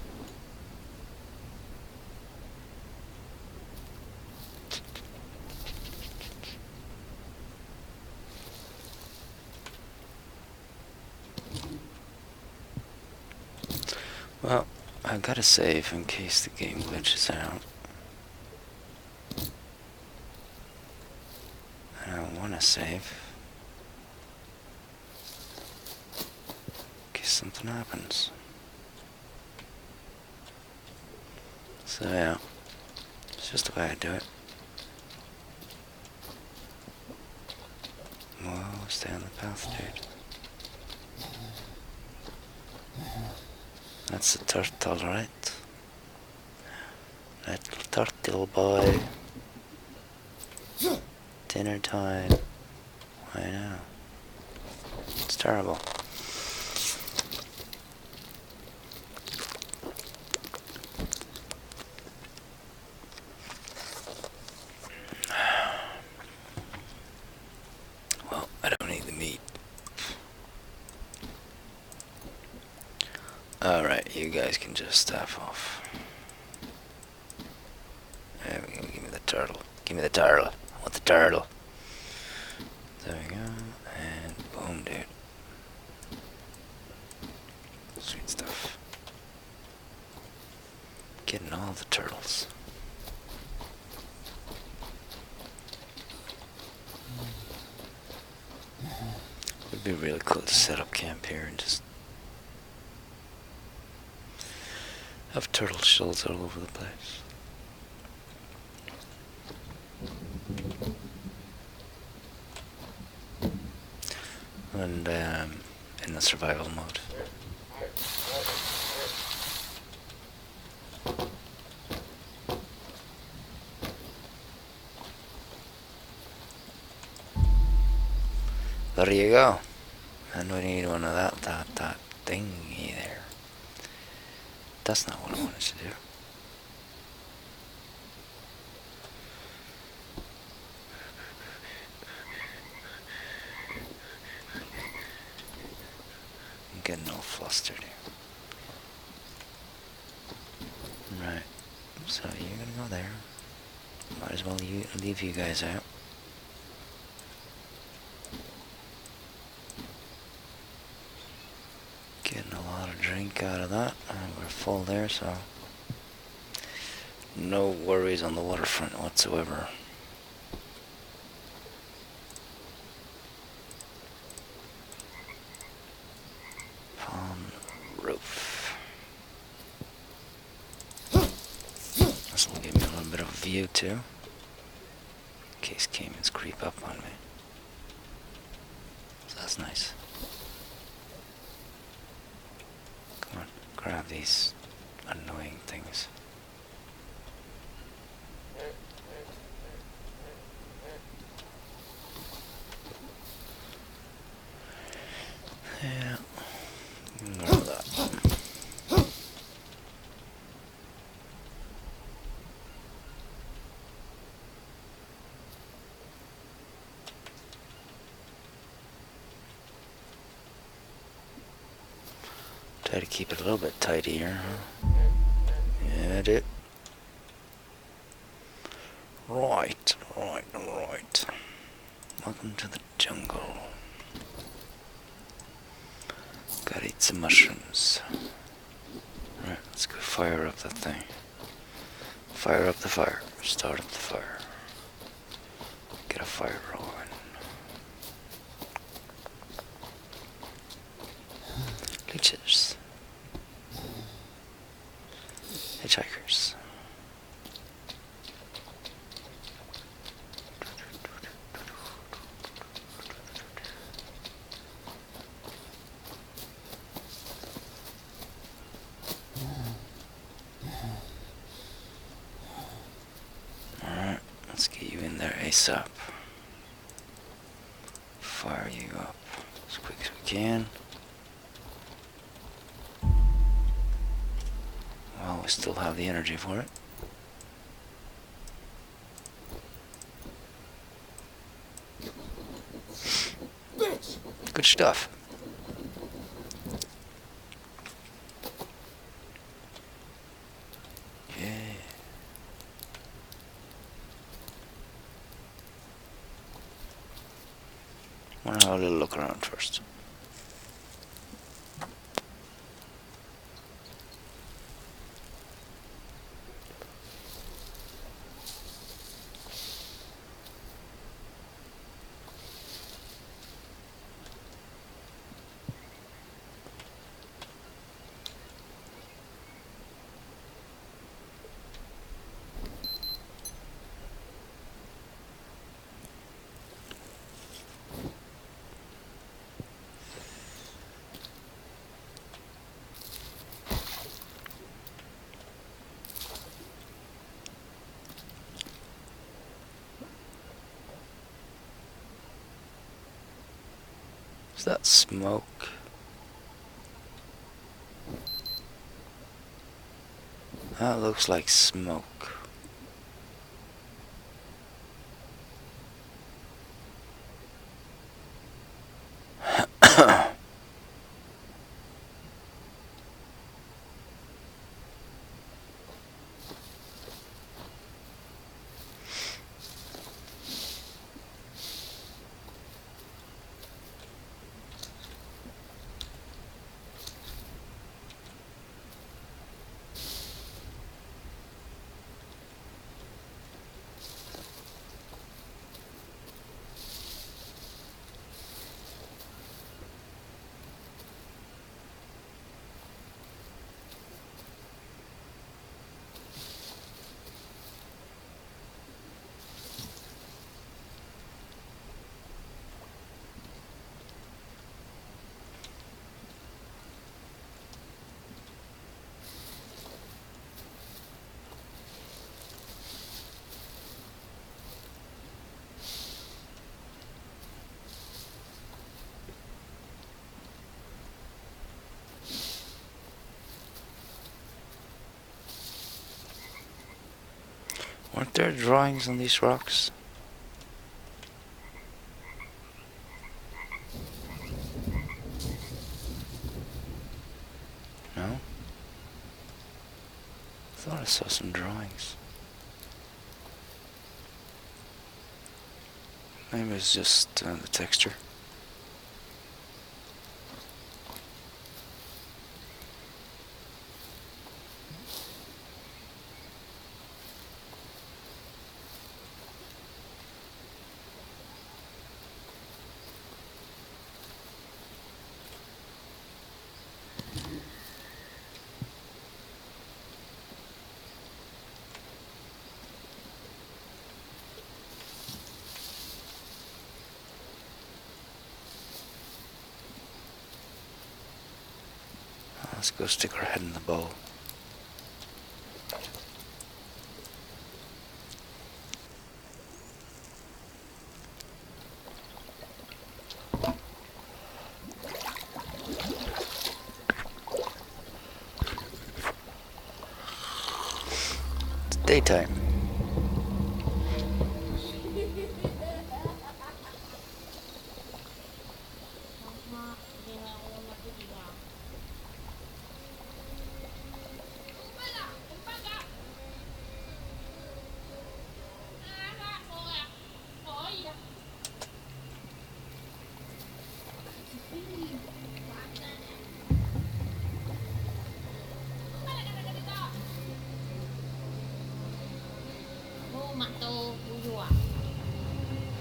Well, I gotta save in case the game glitches out. I don't wanna save. In case something happens. So yeah, it's just the way I do it. Whoa, stay on the path, dude. That's a turtle, right? Little turtle boy. Dinner time. I know. It's terrible. Well, I don't need the meat. Alright, you guys can just staff off. There we go. Give me the turtle. I want the turtle. There we go. And boom, dude. Sweet stuff. Getting all the turtles. It'd be really cool to set up camp here and just have turtle shells all over the place. And in the survival mode. There you go. And we need one of that thingy there. That's not what I wanted to do. I'm getting all flustered here. Right. So you're gonna go there. Might as well leave you guys out. Getting a lot of drink out of that, and we're full there, so no worries on the waterfront whatsoever. Palm roof. This will give me a little bit of a view too, in case caimans creep up on me. So that's nice. Come on, grab these annoying things. Yeah, ignore that. Try to keep it a little bit tidy here, huh? Yeah, dude. Right. Welcome to the jungle. Gotta eat some mushrooms. Right, let's go fire up that thing. Fire up the fire. Start up the fire. Get a fire rolling. Leeches. Hitchhikers. Alright, let's get you in there ASAP. Fire you up as quick as we can. Well, we still have the energy for it. Good stuff. Yeah. Wanna have a little look around first. Is that smoke? That looks like smoke. Weren't there drawings on these rocks? No? I thought I saw some drawings. Maybe it's just the texture. Let's go stick our head in the bowl. It's daytime.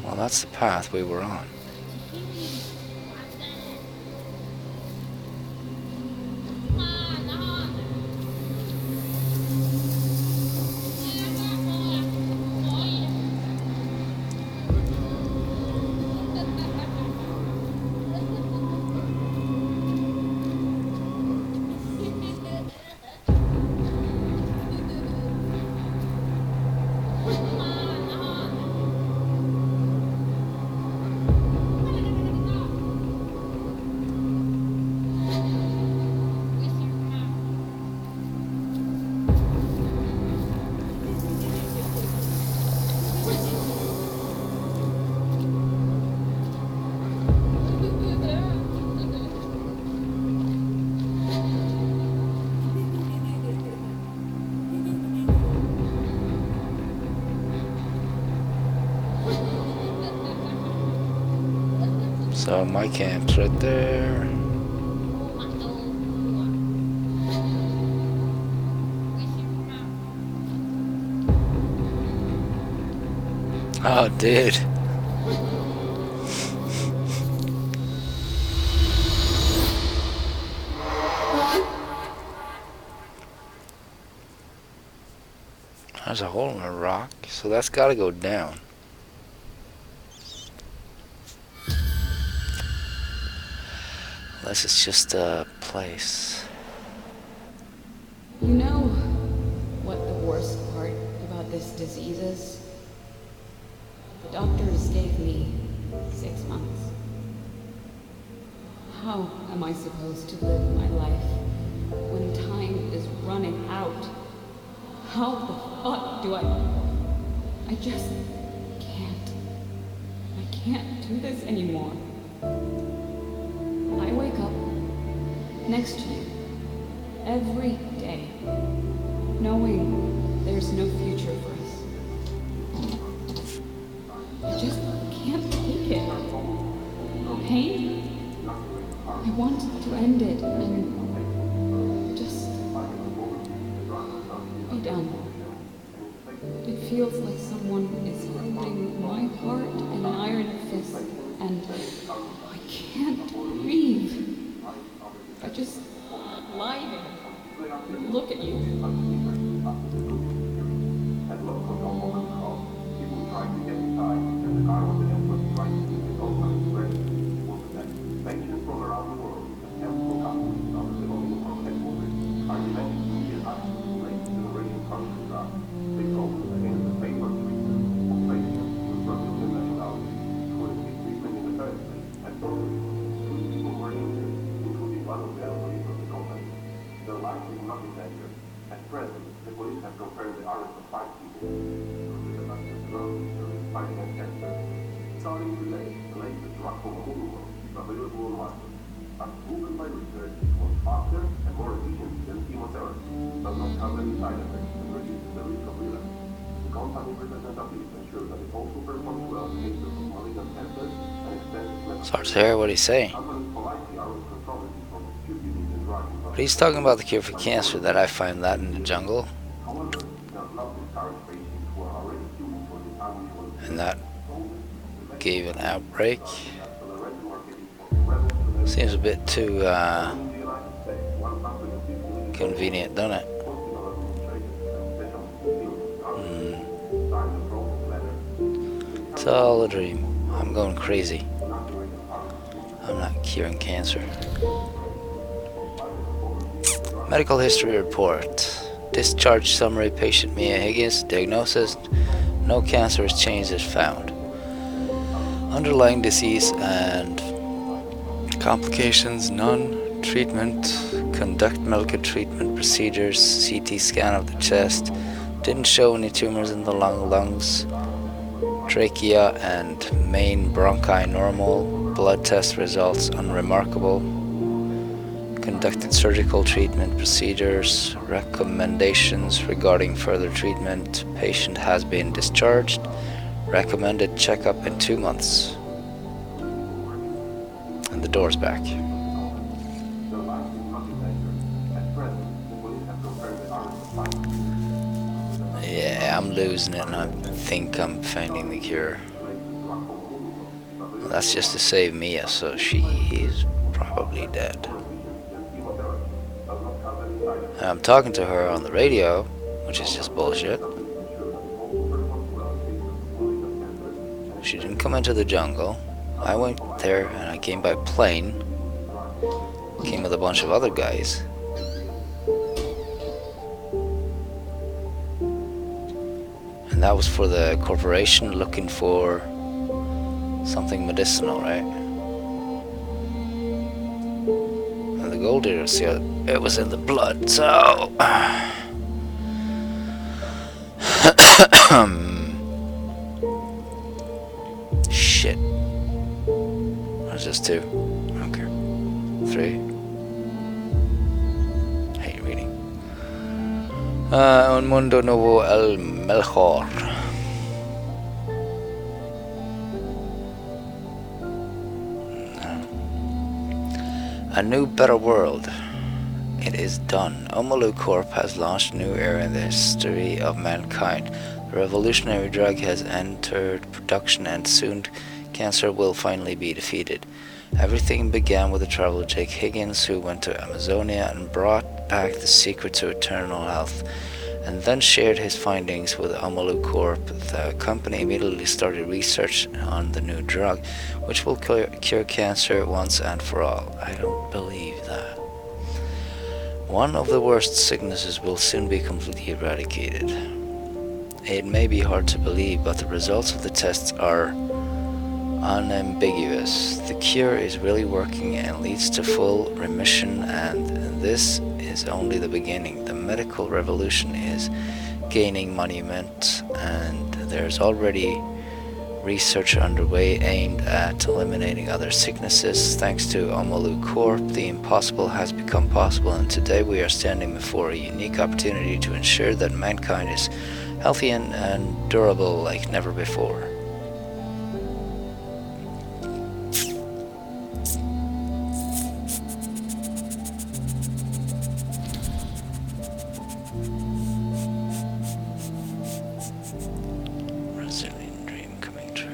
Well, that's the path we were on. So my camp's right there. Oh, dude. There's a hole in the rock, so that's gotta go down. Unless it's just a place. You know what the worst part about this disease is? The doctors gave me 6 months. How am I supposed to live my life when time is running out? How the fuck do I just can't. I can't do this anymore. I wake up next to you every day, knowing there's no future for us. I just can't take it. Pain? I want to end it and just be done. It feels like someone is holding my heart in an iron fist, and I can't breathe. I just lie there and look at you. At present, the police have confirmed the arrest of 5 people. It's hard to hear what he's saying. But he's talking about the cure for cancer, that I find that in the jungle. And that gave an outbreak. Seems a bit too convenient, doesn't it? It's all a dream. I'm going crazy. I'm not curing cancer. Medical history report. Discharge summary. Patient Mia Higgins. Diagnosis: no cancerous changes found. Underlying disease and complications: none. Treatment: conduct medical treatment procedures. CT scan of the chest. Didn't show any tumors in the lungs. Trachea and main bronchi normal. Blood test results unremarkable. Conducted surgical treatment procedures. Recommendations regarding further treatment. Patient has been discharged. Recommended checkup in 2 months. And the door's back. Yeah, I'm losing it and I think I'm finding the cure. Well, that's just to save Mia, so she is probably dead. And I'm talking to her on the radio, which is just bullshit. She didn't come into the jungle. I went there and I came by plane. Came with a bunch of other guys. And that was for the corporation looking for something medicinal, right? And the gold digger, it was in the blood, so... Shit. What is this, 2? Okay. 3. Hate reading. Un mundo nuevo el mejor. A new, better world. It is done. Omalu Corp has launched a new era in the history of mankind. The revolutionary drug has entered production and soon cancer will finally be defeated. Everything began with the traveler Jake Higgins, who went to Amazonia and brought back the secret to eternal health, and then shared his findings with Omalu Corp. The company immediately started research on the new drug, which will cure cancer once and for all. I don't believe that. One of the worst sicknesses will soon be completely eradicated. It may be hard to believe, but the results of the tests are unambiguous. The cure is really working and leads to full remission, and this is only the beginning. The medical revolution is gaining momentum, and there's already research underway aimed at eliminating other sicknesses. Thanks to Omalu Corp, the impossible has become possible, and today we are standing before a unique opportunity to ensure that mankind is healthy and durable like never before. Brazilian dream coming true.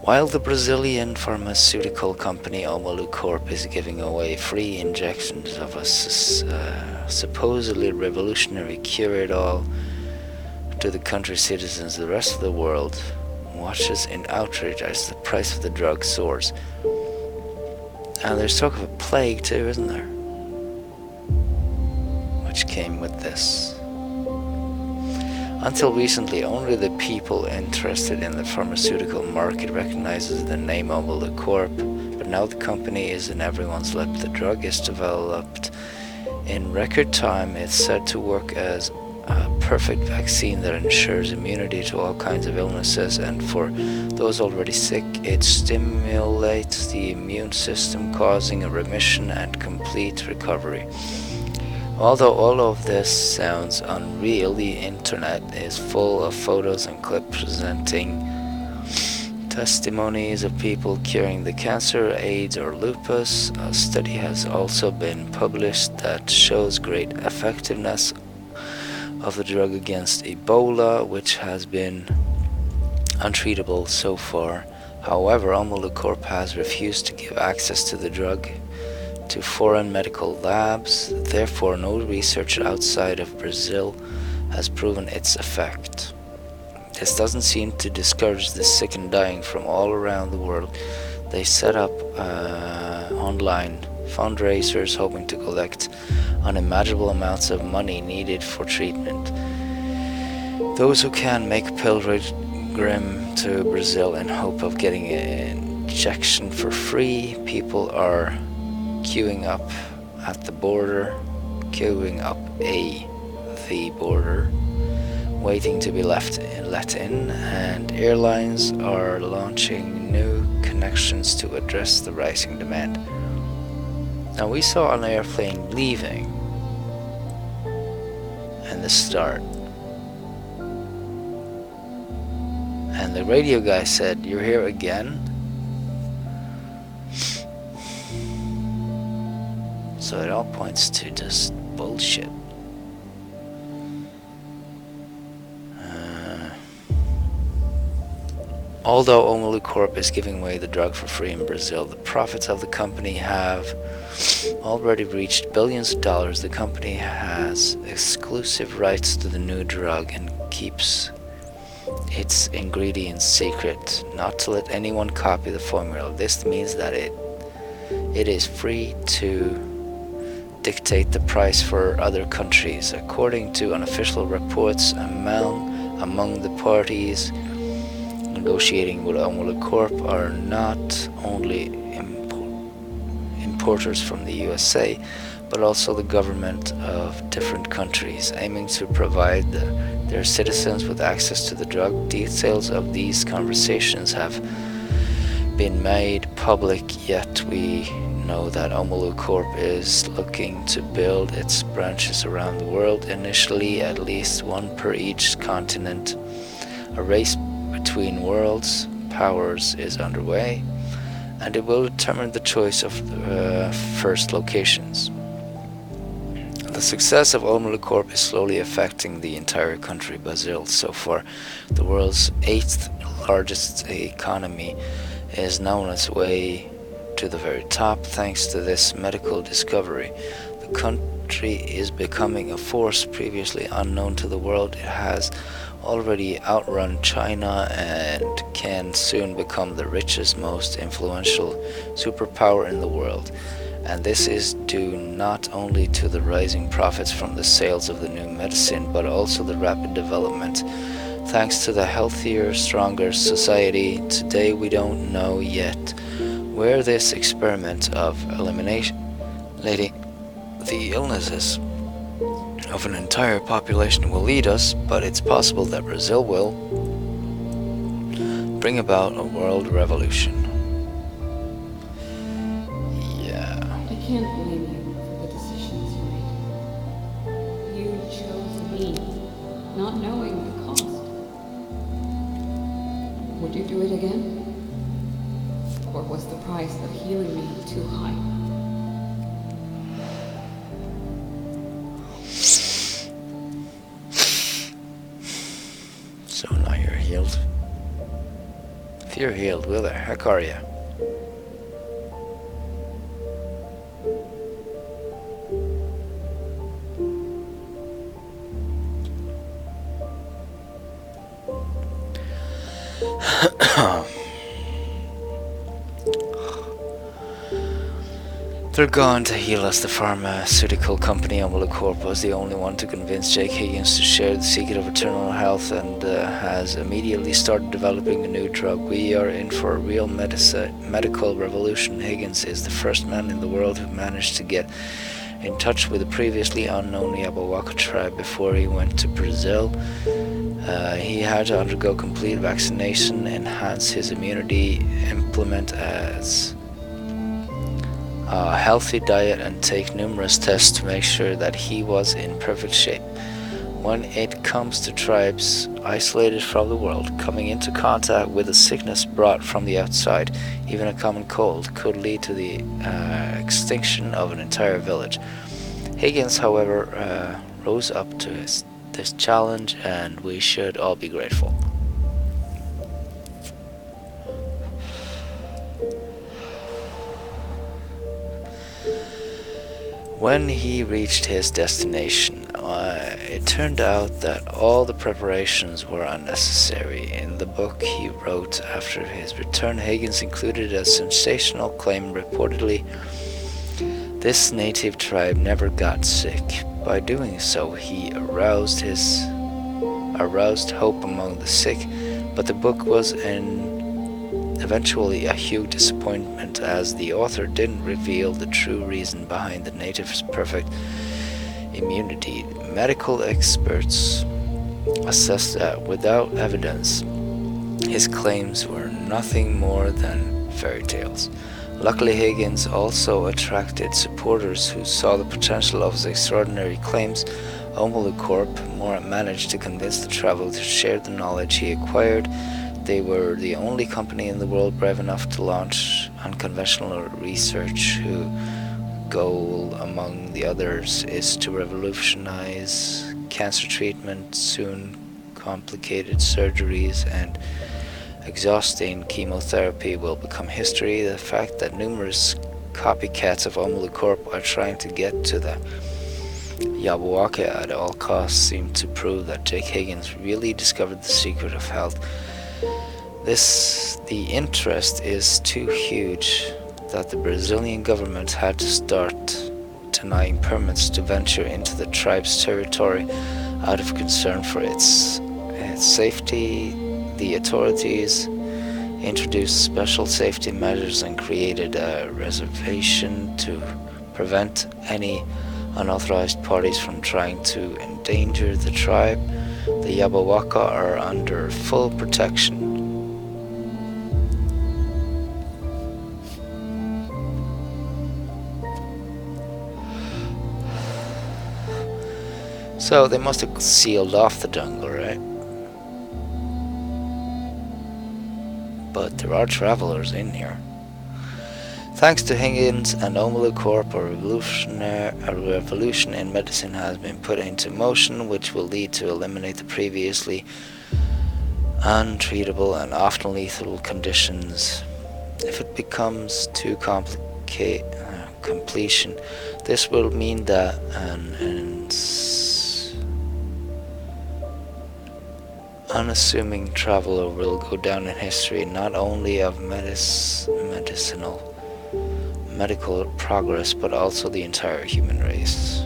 While the Brazilian pharmaceutical company Omalu Corp is giving away free injections of a supposedly revolutionary cure-it-all to the country's citizens, the rest of the world watches in outrage as the price of the drug soars. And there's talk of a plague too, isn't there? Which came with this. Until recently, only the people interested in the pharmaceutical market recognizes the name Omalu Corp, but now the company is in everyone's lip. The drug is developed In record time, it's said to work as a perfect vaccine that ensures immunity to all kinds of illnesses, and for those already sick, it stimulates the immune system, causing a remission and complete recovery. Although all of this sounds unreal, the internet is full of photos and clips presenting testimonies of people curing the cancer, AIDS, or lupus. A study has also been published that shows great effectiveness of the drug against Ebola, which has been untreatable so far. However, Omolocorp has refused to give access to the drug to foreign medical labs. Therefore, no research outside of Brazil has proven its effect. This doesn't seem to discourage the sick and dying from all around the world. They set up online fundraisers hoping to collect unimaginable amounts of money needed for treatment. Those who can make pilgrim to Brazil in hope of getting an injection for free. People are queuing up at the border, the border, waiting to be let in, and airlines are launching new connections to address the rising demand. Now, we saw an airplane leaving and the start, and the radio guy said, "You're here again?" So it all points to just bullshit. Although Omolocorp is giving away the drug for free in Brazil, the profits of the company have already reached billions of dollars. The company has exclusive rights to the new drug and keeps its ingredients secret, not to let anyone copy the formula. This means that it is free to dictate the price for other countries. According to unofficial reports, among the parties negotiating with Omolocorp are not only importers from the USA, but also the government of different countries, aiming to provide their citizens with access to the drug. Details of these conversations have been made public, yet we know that Omolocorp is looking to build its branches around the world, initially at least one per each continent. A race between worlds powers is underway, and it will determine the choice of first locations. The success of Omolocorp is slowly affecting the entire country. Brazil, so far the world's 8th largest economy, is now on its way to the very top thanks to this medical discovery. The country is becoming a force previously unknown to the world. It has already outrun China and can soon become the richest, most influential superpower in the world. And this is due not only to the rising profits from the sales of the new medicine, but also the rapid development. Thanks to the healthier, stronger society, today we don't know yet where this experiment of eliminating the illnesses of an entire population will lead us, but it's possible that Brazil will bring about a world revolution. Yeah. I can't blame you for the decisions you made. You chose me, not knowing the cost. Would you do it again? Or was the price of healing me too high? So now you're healed. If you're healed, where the heck are you? They're gone to heal us. The pharmaceutical company Omolocorp was the only one to convince Jake Higgins to share the secret of eternal health, and has immediately started developing a new drug. We are in for a real medical revolution. Higgins is the first man in the world who managed to get in touch with the previously unknown Yabawaka tribe before he went to Brazil. He had to undergo complete vaccination, enhance his immunity, implement a healthy diet, and take numerous tests to make sure that he was in perfect shape. When it comes to tribes isolated from the world, coming into contact with a sickness brought from the outside, even a common cold, could lead to the extinction of an entire village. Higgins, however, rose up to this challenge, and we should all be grateful. When he reached his destination, it turned out that all the preparations were unnecessary. In the book he wrote after his return, Higgins included a sensational claim. Reportedly, this native tribe never got sick. By doing so, he aroused hope among the sick, but the book was eventually a huge disappointment, as the author didn't reveal the true reason behind the natives' perfect immunity. Medical experts assessed that without evidence, his claims were nothing more than fairy tales. Luckily, Higgins also attracted supporters who saw the potential of his extraordinary claims. Omolu Corp managed to convince the traveler to share the knowledge he acquired. They were the only company in the world brave enough to launch unconventional research, whose goal, among the others, is to revolutionize cancer treatment. Soon, complicated surgeries and exhausting chemotherapy will become history. The fact that numerous copycats of Omolu Corp are trying to get to the Yabawaka at all costs seemed to prove that Jake Higgins really discovered the secret of health. The interest is too huge that the Brazilian government had to start denying permits to venture into the tribe's territory out of concern for its safety. The authorities introduced special safety measures and created a reservation to prevent any unauthorized parties from trying to endanger the tribe. The Yabawaka are under full protection. So they must have sealed off the jungle, right? But there are travelers in here. Thanks to Higgins and Omolu Corp, a revolution in medicine has been put into motion, which will lead to eliminate the previously untreatable and often lethal conditions. If it becomes too completion, this will mean that an unassuming traveler will go down in history, not only of medical progress, but also the entire human race.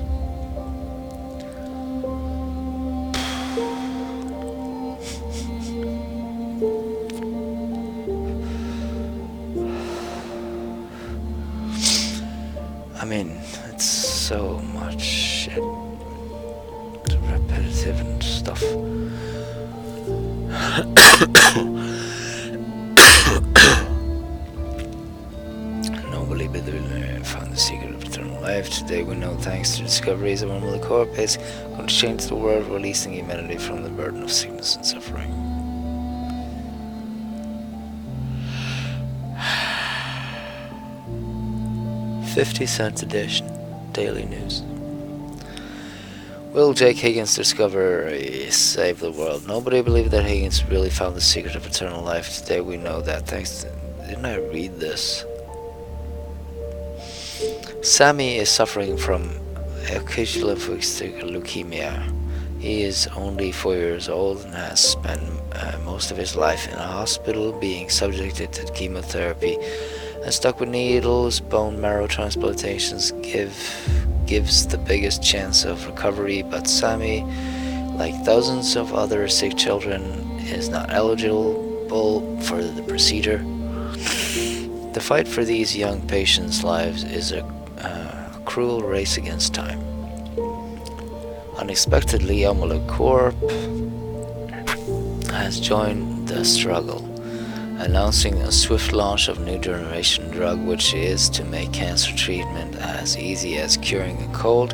I mean, it's so much shit. It's repetitive and stuff. Nobody found the secret of eternal life. Today we know, thanks to discoveries of Omolu Corp, is going to change the world, releasing humanity from the burden of sickness and suffering. $0.50 edition, Daily News. Will Jake Higgins discover save the world? Nobody believed that Higgins really found the secret of eternal life. Today we know that thanks to... Didn't I read this? Sammy is suffering from acute lymphocytic leukemia. He is only 4 years old and has spent most of his life in a hospital, being subjected to chemotherapy and stuck with needles. Bone marrow transplantations gives the biggest chance of recovery, but Sammy, like thousands of other sick children, is not eligible for the procedure. The fight for these young patients' lives is a cruel race against time. Unexpectedly, Omolu Corp has joined the struggle, announcing a swift launch of new generation drug, which is to make cancer treatment as easy as curing a cold.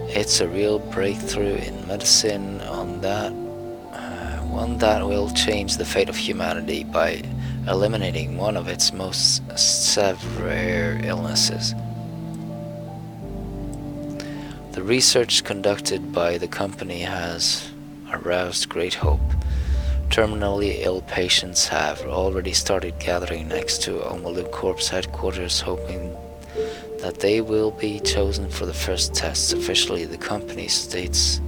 It's a real breakthrough in medicine one that will change the fate of humanity by eliminating one of its most severe illnesses. The research conducted by the company has aroused great hope. Terminally ill patients have already started gathering next to Omolu Corp's headquarters, hoping that they will be chosen for the first tests. Officially, the company states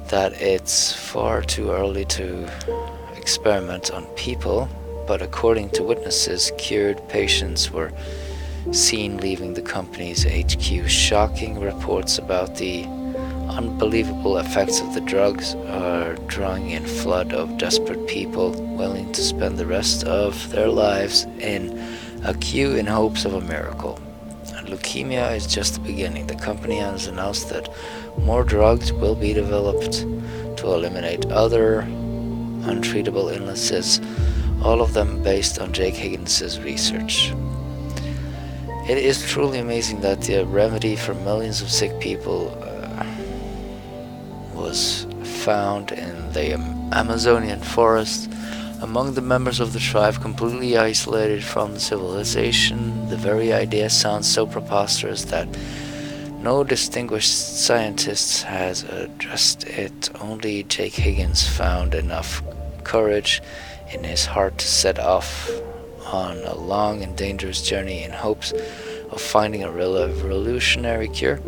that it's far too early to experiment on people, but according to witnesses, cured patients were seen leaving the company's HQ. Shocking reports about the unbelievable effects of the drugs are drawing in a flood of desperate people willing to spend the rest of their lives in a queue in hopes of a miracle. And leukemia is just the beginning. The company has announced that more drugs will be developed to eliminate other untreatable illnesses, all of them based on Jake Higgins' research. It is truly amazing that the remedy for millions of sick people was found in the Amazonian forest, among the members of the tribe completely isolated from the civilization. The very idea sounds so preposterous that no distinguished scientist has addressed it. Only Jake Higgins found enough courage in his heart to set off on a long and dangerous journey in hopes of finding a revolutionary cure.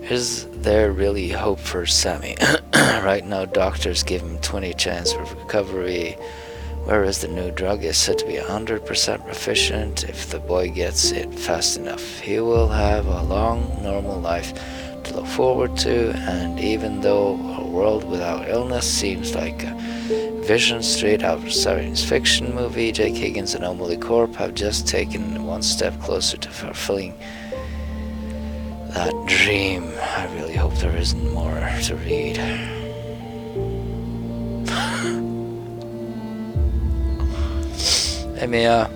Is there really hope for Sammy? Right now, doctors give him 20 chance of recovery, whereas the new drug is said to be 100% efficient. If the boy gets it fast enough, he will have a long, normal life to look forward to. And even though a world without illness seems like a vision straight out of a science fiction movie, Jake Higgins and Omolu Corp have just taken one step closer to fulfilling that dream. I really hope there isn't more to read. Hey Mia,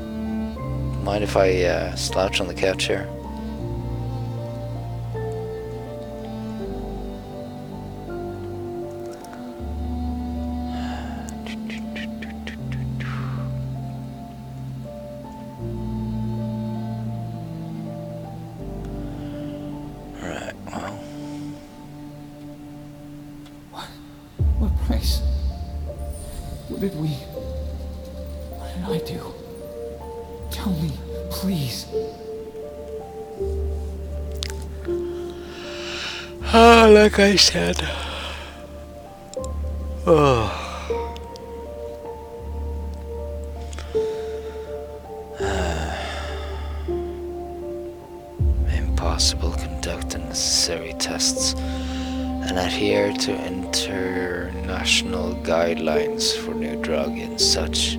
mind if I slouch on the couch here? Right, well. What price? What did we... What did I do? Tell me, please. Like I said. Oh. Impossible. Conduct the necessary tests and adhere to international guidelines for new drug and such.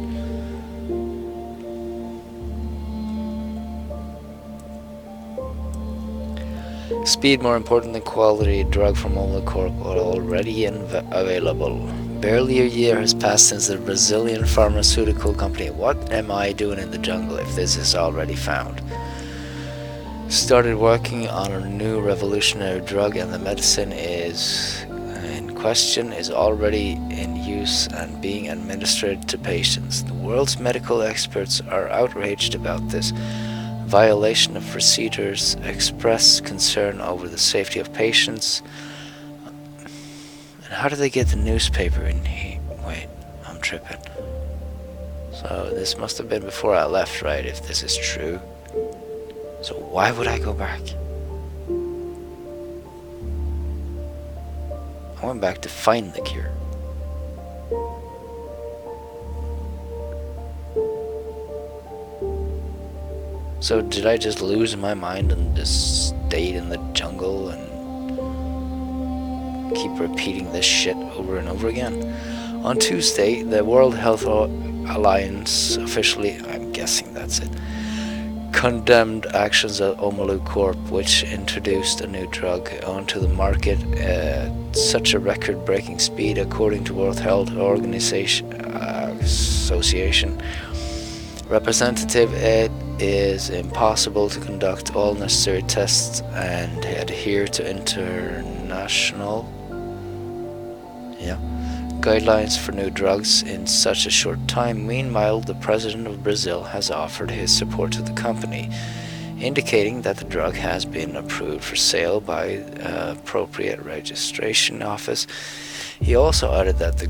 Speed more important than quality. Drug from Omolu Corp are already available. Barely a year has passed since the Brazilian pharmaceutical company What Am I Doing in the Jungle If This Is Already Found started working on a new revolutionary drug, and the medicine is in question is already in use and being administered to patients. The world's medical experts are outraged about this violation of procedures, express concern over the safety of patients. And how do they get the newspaper in here? Wait, I'm tripping. So this must have been before I left, right, if this is true. So why would I go back? I went back to find the cure. So did I just lose my mind and just stayed in the jungle and keep repeating this shit over and over again? On Tuesday, the World Health Alliance officially, I'm guessing that's it, condemned actions of Omalu Corp, which introduced a new drug onto the market at such a record-breaking speed, according to World Health Organization Association representative. It is impossible to conduct all necessary tests and adhere to international guidelines for new drugs in such a short time. Meanwhile, the president of Brazil has offered his support to the company, indicating that the drug has been approved for sale by appropriate registration office. He also added that the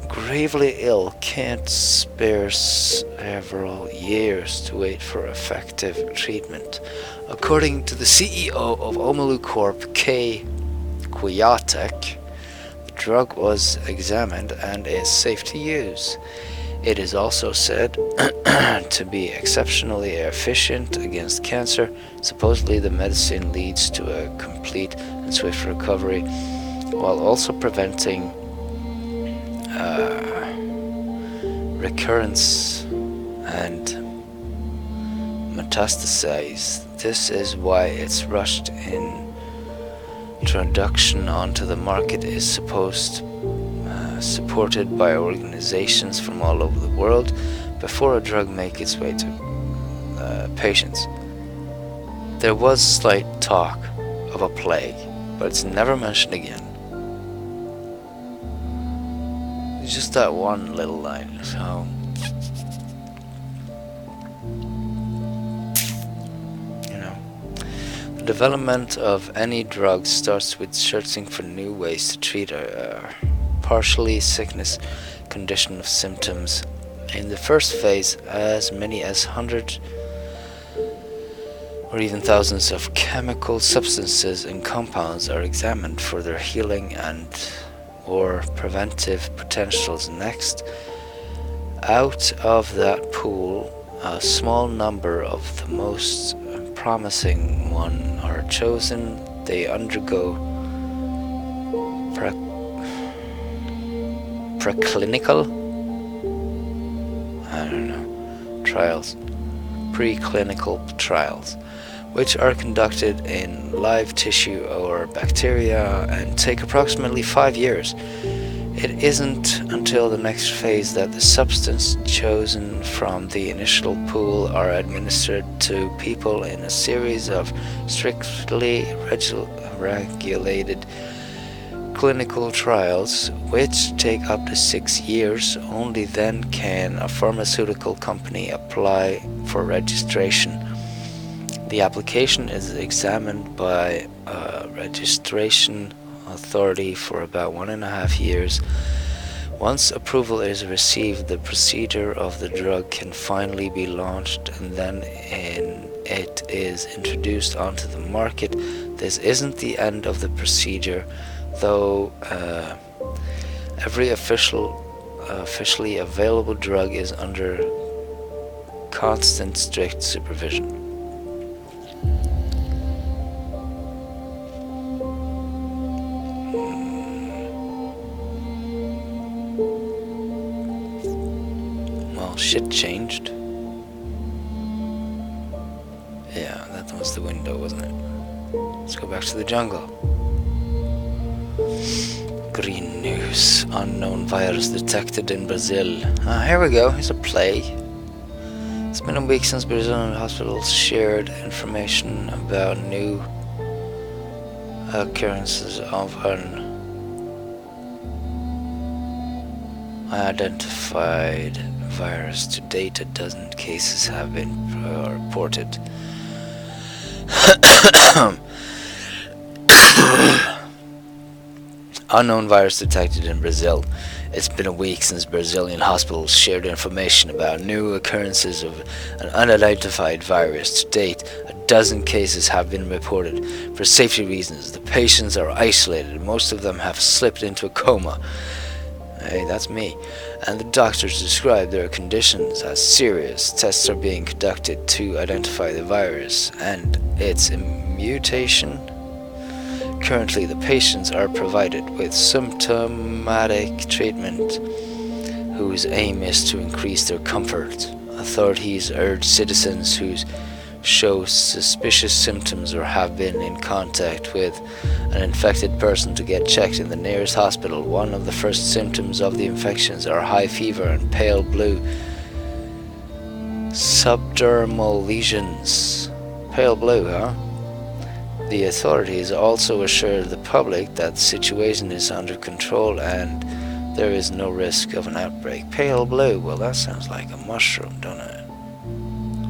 gravely ill can't spare several years to wait for effective treatment. According to the CEO of Omalu Corp, K. Kwiatek, the drug was examined and is safe to use. It is also said to be exceptionally efficient against cancer. Supposedly, the medicine leads to a complete and swift recovery, while also preventing recurrence and metastasize. This is why its rushed introduction onto the market is supported by organizations from all over the world before a drug makes its way to patients. There was slight talk of a plague, but it's never mentioned again. It's just that one little line, so the development of any drug starts with searching for new ways to treat a partially sickness condition of symptoms. In the first phase, as many as 100 or even thousands of chemical substances and compounds are examined for their healing and or preventive potentials. Next, out of that pool, a small number of the most promising one are chosen. They undergo preclinical trials, which are conducted in live tissue or bacteria and take approximately 5 years. It isn't until the next phase that the substance chosen from the initial pool are administered to people in a series of strictly regulated clinical trials, which take up to 6 years. Only then can a pharmaceutical company apply for registration. The application is examined by a registration authority for about 1.5 years. Once approval is received, the procedure of the drug can finally be launched, and then it is introduced onto the market. This isn't the end of the procedure, though. Every officially available drug is under constant strict supervision. Well, shit changed. Yeah, that was the window, wasn't it? Let's go back to the jungle. Green news. Unknown virus detected in Brazil. Here we go. Here's a plague. It's been a week since Brazilian hospitals shared information about new occurrences of an identified virus. To date, a dozen cases have been reported. Unknown virus detected in Brazil. It's been a week since Brazilian hospitals shared information about new occurrences of an unidentified virus. To date, a dozen cases have been reported. For safety reasons, the patients are isolated. Most of them have slipped into a coma. Hey, that's me. And the doctors describe their conditions as serious. Tests are being conducted to identify the virus and its mutation. Currently, the patients are provided with symptomatic treatment, whose aim is to increase their comfort. Authorities urge citizens who show suspicious symptoms or have been in contact with an infected person to get checked in the nearest hospital. One of the first symptoms of the infections are high fever and pale blue subdermal lesions. Pale blue, huh? The authorities also assure the public that the situation is under control and there is no risk of an outbreak. Pale blue, well, that sounds like a mushroom, doesn't it?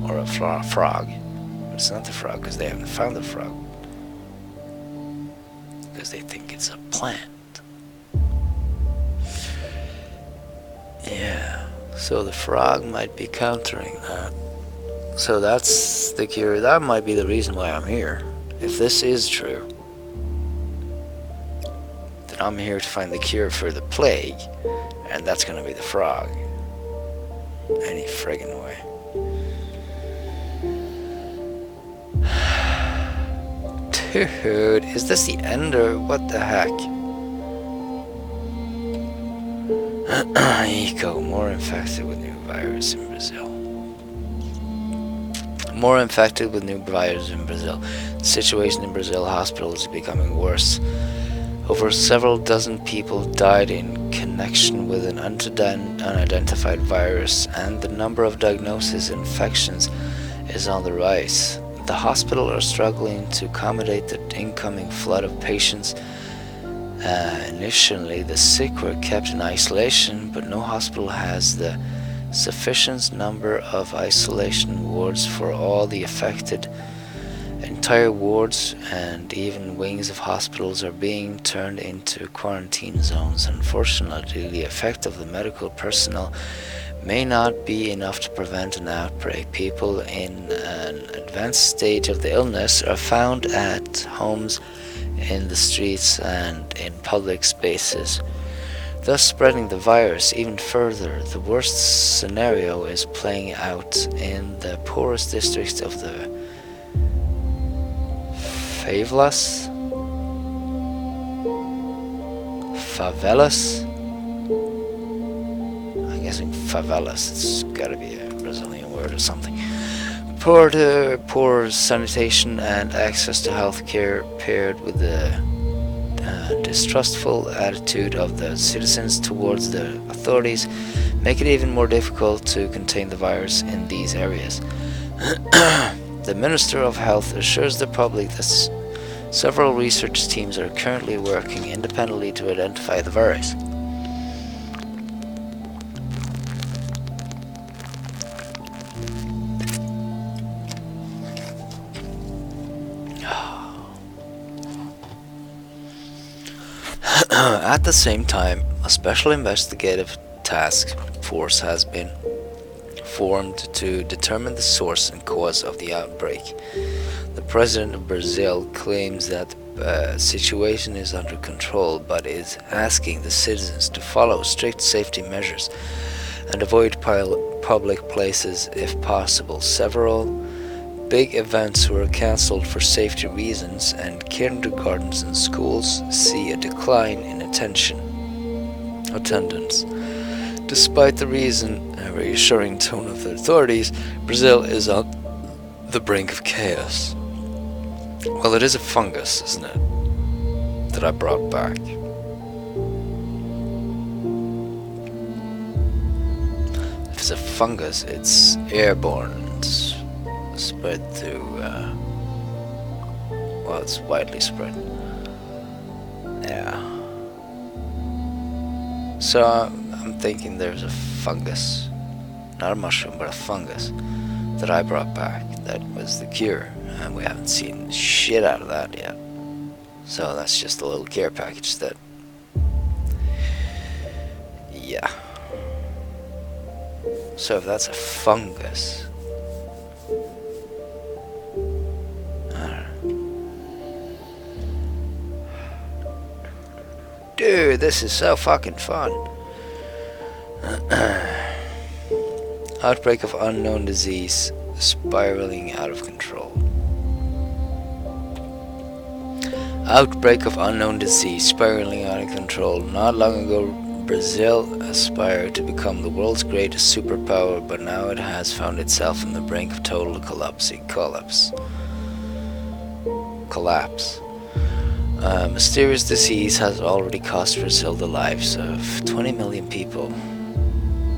Or a frog. It's not the frog because they haven't found the frog. Because they think it's a plant. Yeah, so the frog might be countering that. So that's the cure. That might be the reason why I'm here. If this is true, then I'm here to find the cure for the plague, and that's gonna be the frog. Any friggin' way. Dude, is this the end or what the heck? Eco, more infected with new virus in Brazil. More infected with new virus in Brazil. The situation in Brazil hospitals is becoming worse. Over several dozen people died in connection with an unidentified virus, and the number of diagnosis infections is on the rise. The hospital are struggling to accommodate the incoming flood of patients. Initially, the sick were kept in isolation, but no hospital has the sufficient number of isolation wards for all the affected. Entire wards and even wings of hospitals are being turned into quarantine zones. Unfortunately, the effect of the medical personnel may not be enough to prevent an outbreak. People in an advanced stage of the illness are found at homes, in the streets, and in public spaces, thus spreading the virus even further. The worst scenario is playing out in the poorest districts of the favelas? I'm guessing favelas. It's gotta be a Brazilian word or something. Poor sanitation and access to health care paired with the distrustful attitude of the citizens towards the authorities make it even more difficult to contain the virus in these areas. The Minister of Health assures the public that several research teams are currently working independently to identify the virus. At the same time, a special investigative task force has been formed to determine the source and cause of the outbreak. The president of Brazil claims that the situation is under control, but is asking the citizens to follow strict safety measures and avoid public places if possible. Several big events were cancelled for safety reasons, and kindergartens and schools see a decline in attendance. Despite the reassuring tone of the authorities, Brazil is on the brink of chaos. Well, it is a fungus, isn't it, that I brought back. If it's a fungus, it's airborne. It's spread through, well, it's widely spread. Yeah. So I'm thinking there's a fungus, not a mushroom, but a fungus that I brought back that was the cure, and we haven't seen shit out of that yet. So that's just a little care package that, yeah. So if that's a fungus, I don't know. Dude, this is so fucking fun. Outbreak of unknown disease spiraling out of control. Outbreak of unknown disease spiraling out of control. Not long ago, Brazil aspired to become the world's greatest superpower, but now it has found itself on the brink of total collapse. A mysterious disease has already cost Brazil the lives of 20 million people.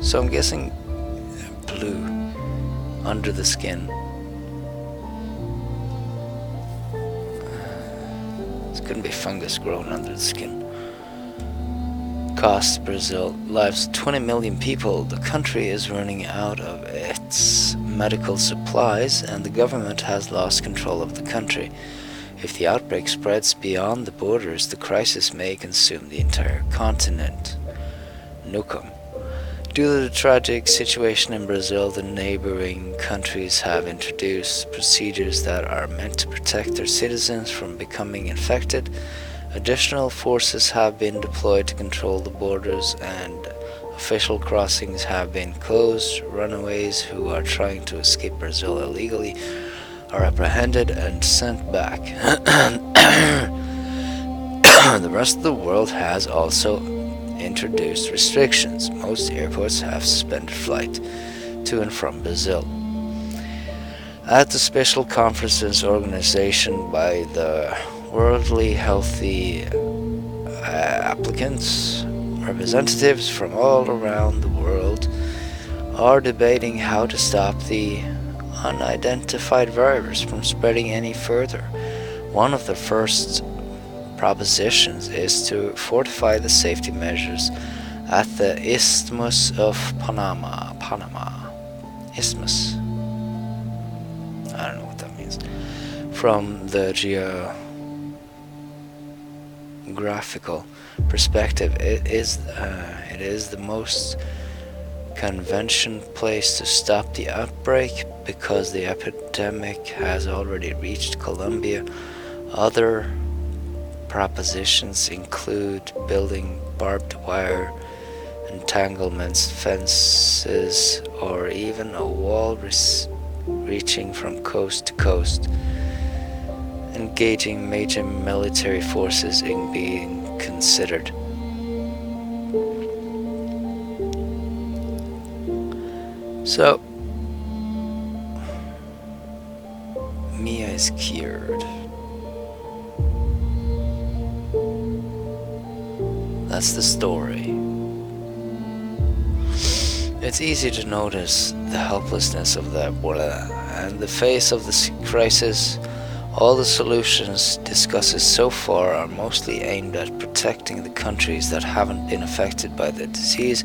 So I'm guessing blue under the skin. It's gonna be fungus growing under the skin. Cost Brazil lives of 20 million people. The country is running out of its medical supplies, and the government has lost control of the country. If the outbreak spreads beyond the borders, the crisis may consume the entire continent. NeXuS. Due to the tragic situation in Brazil, the neighboring countries have introduced procedures that are meant to protect their citizens from becoming infected. Additional forces have been deployed to control the borders, and official crossings have been closed. Runaways who are trying to escape Brazil illegally are apprehended and sent back. The rest of the world has also introduced restrictions. Most airports have suspended flight to and from Brazil. At the special conferences organization by the Worldly Healthy applicants, representatives from all around the world are debating how to stop the unidentified virus from spreading any further. One of the first propositions is to fortify the safety measures at the Isthmus of Panama. Isthmus. I don't know what that means. From the geographical perspective, it is the most convenient place to stop the outbreak because the epidemic has already reached Colombia. Other propositions include building barbed wire entanglements, fences, or even a wall reaching from coast to coast. Engaging major military forces in being considered. So, Mia is cured. That's the story. It's easy to notice the helplessness of the Ebola and the face of the crisis. All the solutions discussed so far are mostly aimed at protecting the countries that haven't been affected by the disease.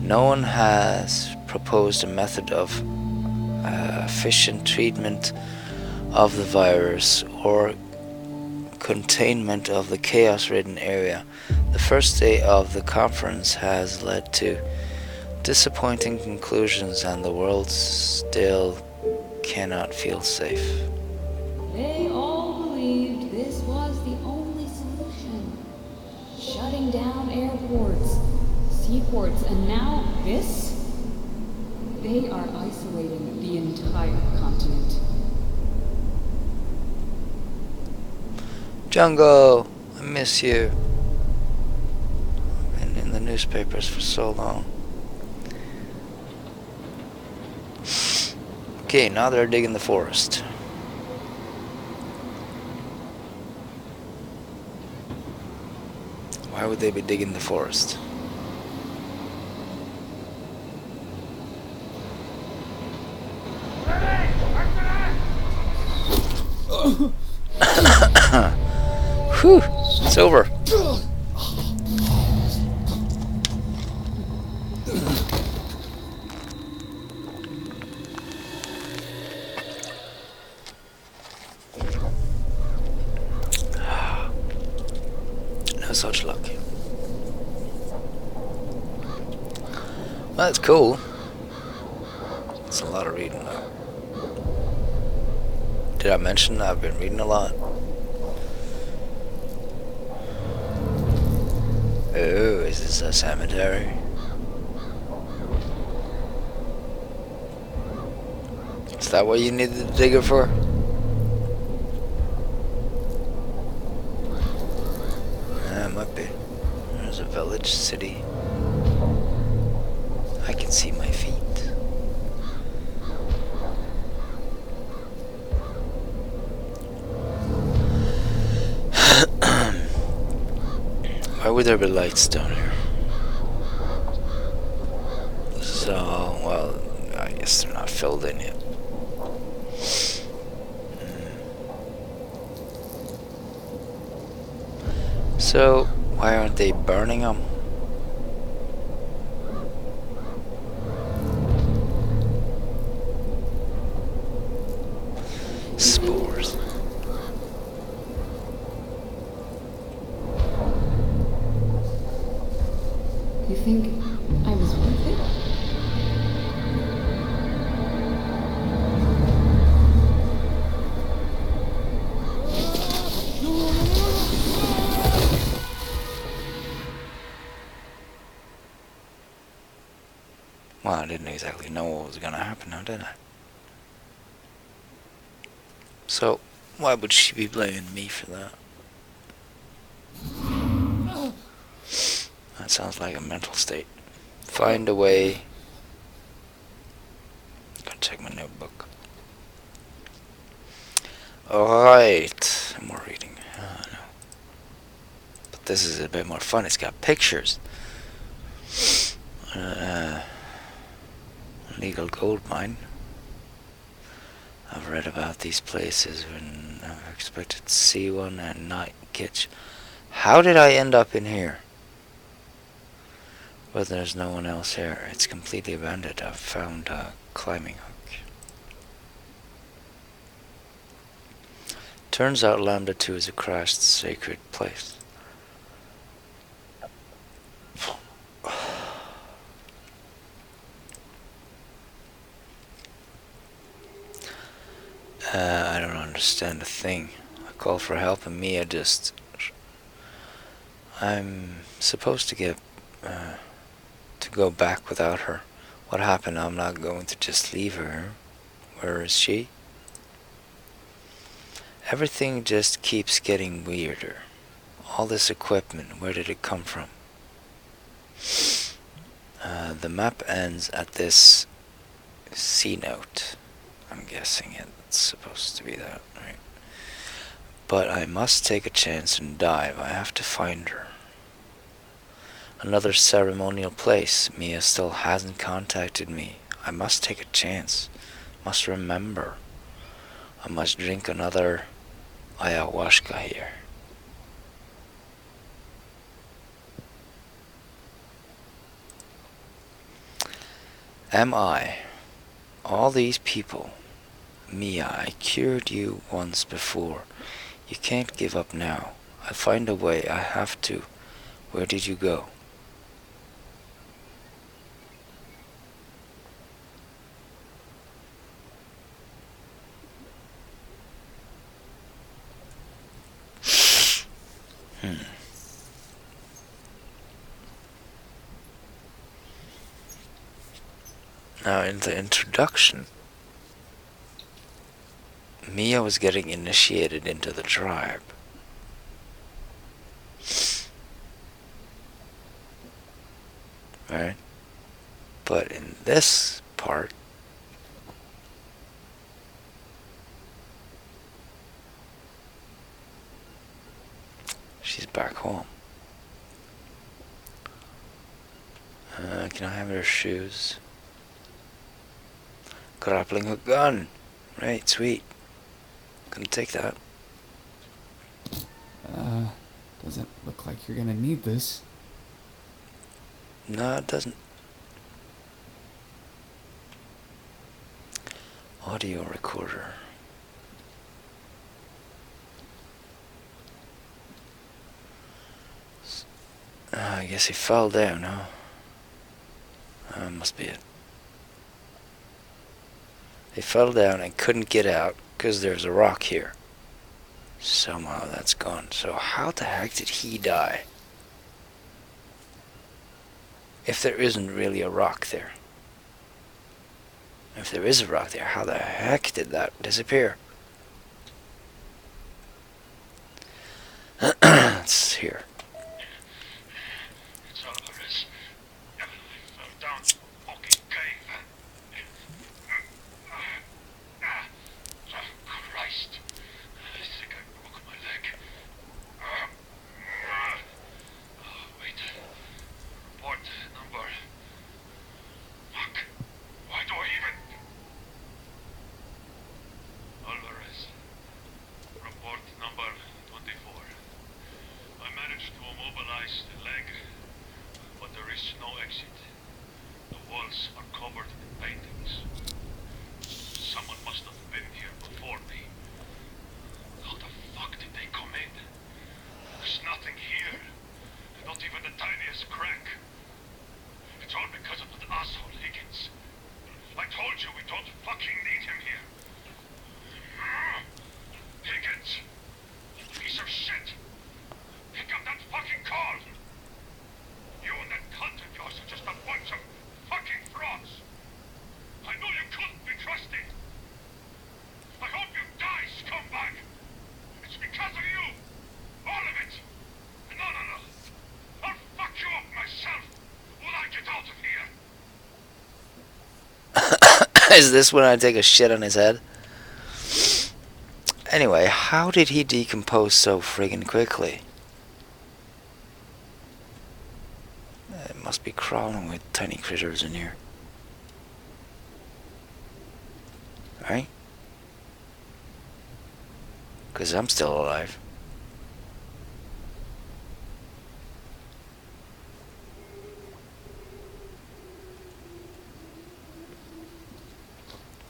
No one has proposed a method of efficient treatment of the virus or containment of the chaos-ridden area. The first day of the conference has led to disappointing conclusions, and the world still cannot feel safe. They all believed this was the only solution. Shutting down airports, seaports, and now this? They are isolating the entire continent. Jungle, I miss you. I've been in the newspapers for so long. Okay, now they're digging the forest. Why would they be digging the forest? Whew, it's over. No such luck. Well, that's cool. It's a lot of reading though. Did I mention I've been reading a lot? Oh, is this a cemetery? Is that what you needed the digger for? Yeah, it might be. There's a village, city. can see my feet. Why would there be lights down here? So, well, I guess they're not filled in yet. So, why aren't they burning them? Spores. You think I was worth it? Well, I didn't exactly know what was gonna happen now, did I? So, why would she be blaming me for that? That sounds like a mental state. Find a way. Gotta check my notebook. Alright. More reading. No. But this is a bit more fun. It's got pictures. Legal gold mine. I've read about these places when I've expected to see one and not catch. How did I end up in here? Well, there's no one else here. It's completely abandoned. I've found a climbing hook. Turns out Lambda 2 is a crashed sacred place. I don't understand a thing. I call for help and Mia just... I'm supposed to get... to go back without her. What happened? I'm not going to just leave her. Where is she? Everything just keeps getting weirder. All this equipment, where did it come from? The map ends at this C note. I'm guessing it's supposed to be that, right? But I must take a chance and dive. I have to find her. Another ceremonial place. Mia still hasn't contacted me. I must take a chance. Must remember. I must drink another ayahuasca here. Am I? All these people. Mia, I cured you once before. You can't give up now. I'll find a way. I have to. Where did you go? Now, in the introduction, Mia was getting initiated into the tribe. Right? But in this part, she's back home. Can I have her shoes? Grappling hook gun. Right, sweet. Gonna take that. Doesn't look like you're gonna need this. No, it doesn't. Audio recorder. I guess he fell down, huh? Must be it. He fell down and couldn't get out because there's a rock here. Somehow that's gone. So how the heck did he die? If there isn't really a rock there. If there is a rock there, how the heck did that disappear? It's here. It's all over us. I fell down. Okay. Is this when I take a shit on his head? Anyway, how did he decompose so friggin' quickly? It must be crawling with tiny critters in here. Right? Because I'm still alive.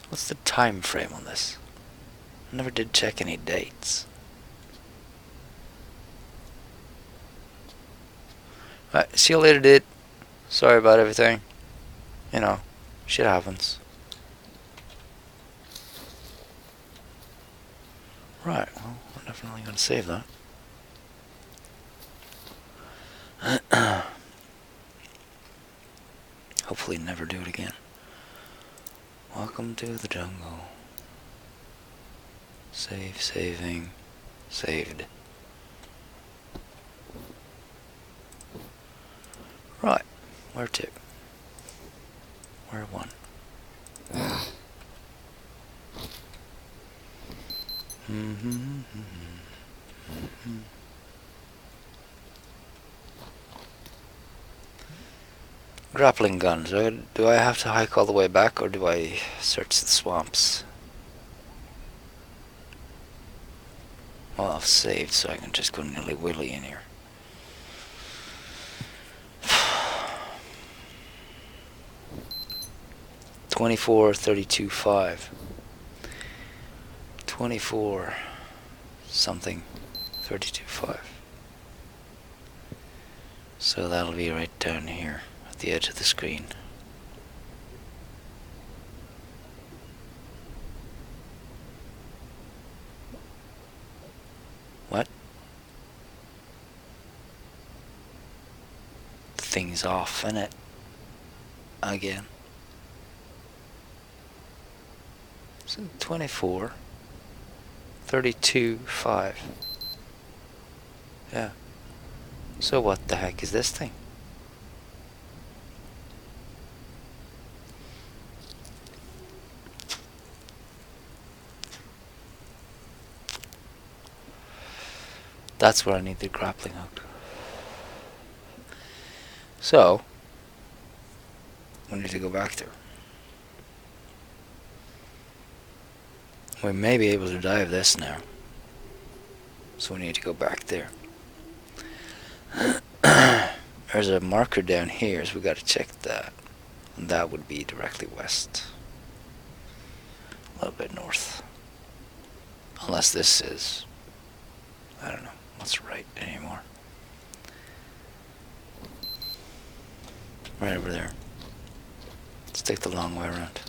What's the time frame on this? I never did check any dates. Alright, see you later, dude. Sorry about everything. You know, shit happens. Right, well, we're definitely gonna save that. Hopefully never do it again. Welcome to the jungle. Save, saving, saved. Right, where to? Where one? Grappling guns. Do I have to hike all the way back, or do I search the swamps? Well, I've saved, so I can just go nilly-willy in here. $24.32.5. 24 something 32.5. So that'll be right down here at the edge of the screen. What? The thing's off, innit? Again. So 24 32.5. Yeah. So what the heck is this thing? That's where I need the grappling hook. So we need to go back there. We may be able to dive this now. So we need to go back there. There's a marker down here, so we gotta check that. And that would be directly west. A little bit north. Unless this is... I don't know what's right anymore. Right over there. Let's take the long way around.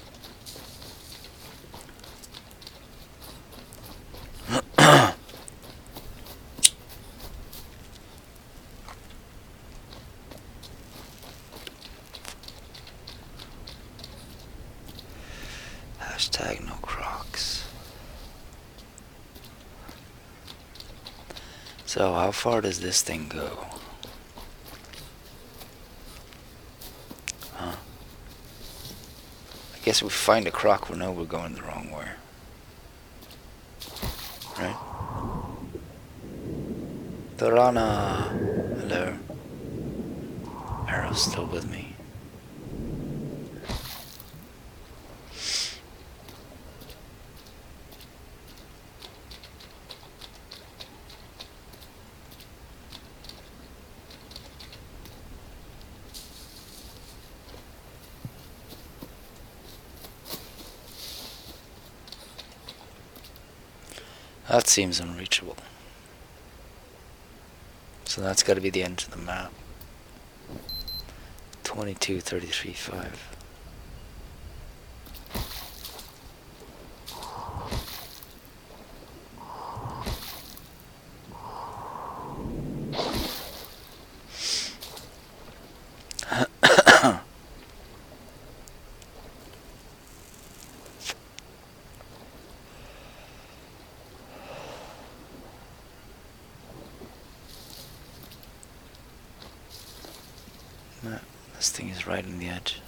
Hashtag no Crocs. So how far does this thing go? Huh? I guess if we find a croc, we know we're going the wrong way. Right? Dorana! Hello. Arrow's still with me. That seems unreachable. So that's got to be the end of the map. 22.33.5. This thing is right on the edge.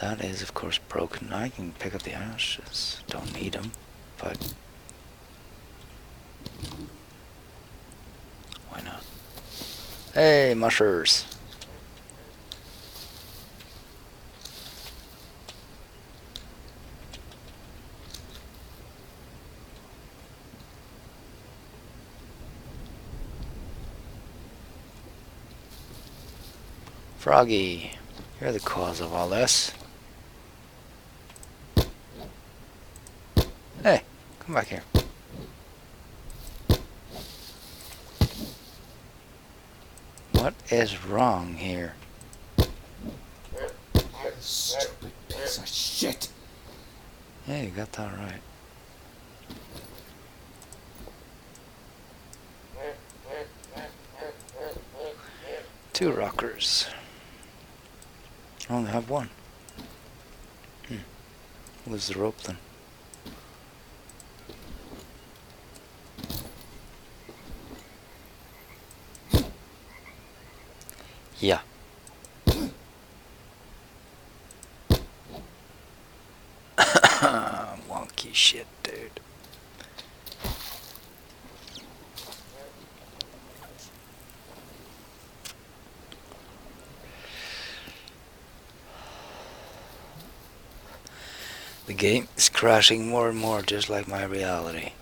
That is, of course, broken. I can pick up the ashes. Don't need them, but why not? Hey, mushers! Froggy, you're the cause of all this. Hey, come back here. What is wrong here? Stupid piece of shit. Yeah, you got that right. Two rockers. I only have one. Lose the rope then. Yeah. Wonky shit, dude. The game is crashing more and more, just like my reality.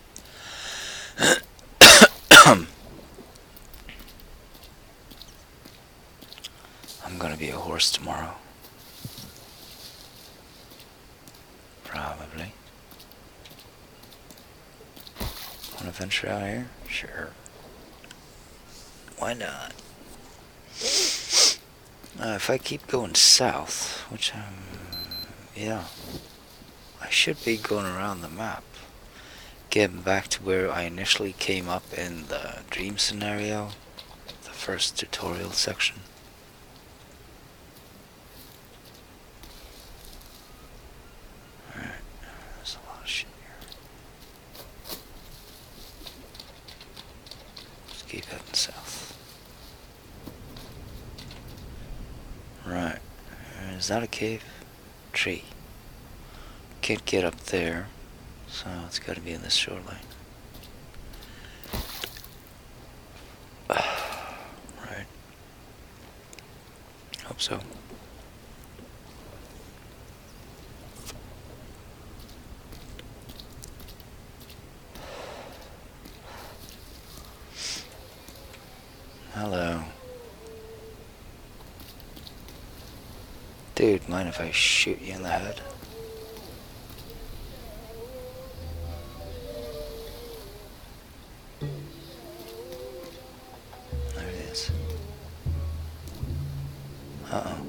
I'm gonna be a horse tomorrow. Probably. Wanna venture out here? Sure. Why not? If I keep going south, which yeah, I should be going around the map, getting back to where I initially came up in the dream scenario, the first tutorial section. Alright, there's a lot of shit here. Just keep heading south. Right, is that a cave? Tree. Can't get up there, so it's got to be in this shoreline. Right. Hope so. Hello. Dude, mind if I shoot you in the head? There it is. Uh-oh.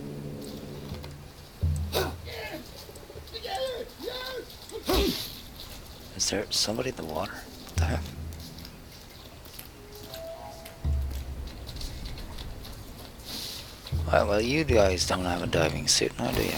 Is there somebody in the water? What the heck? Well, you guys don't have a diving suit now, do you?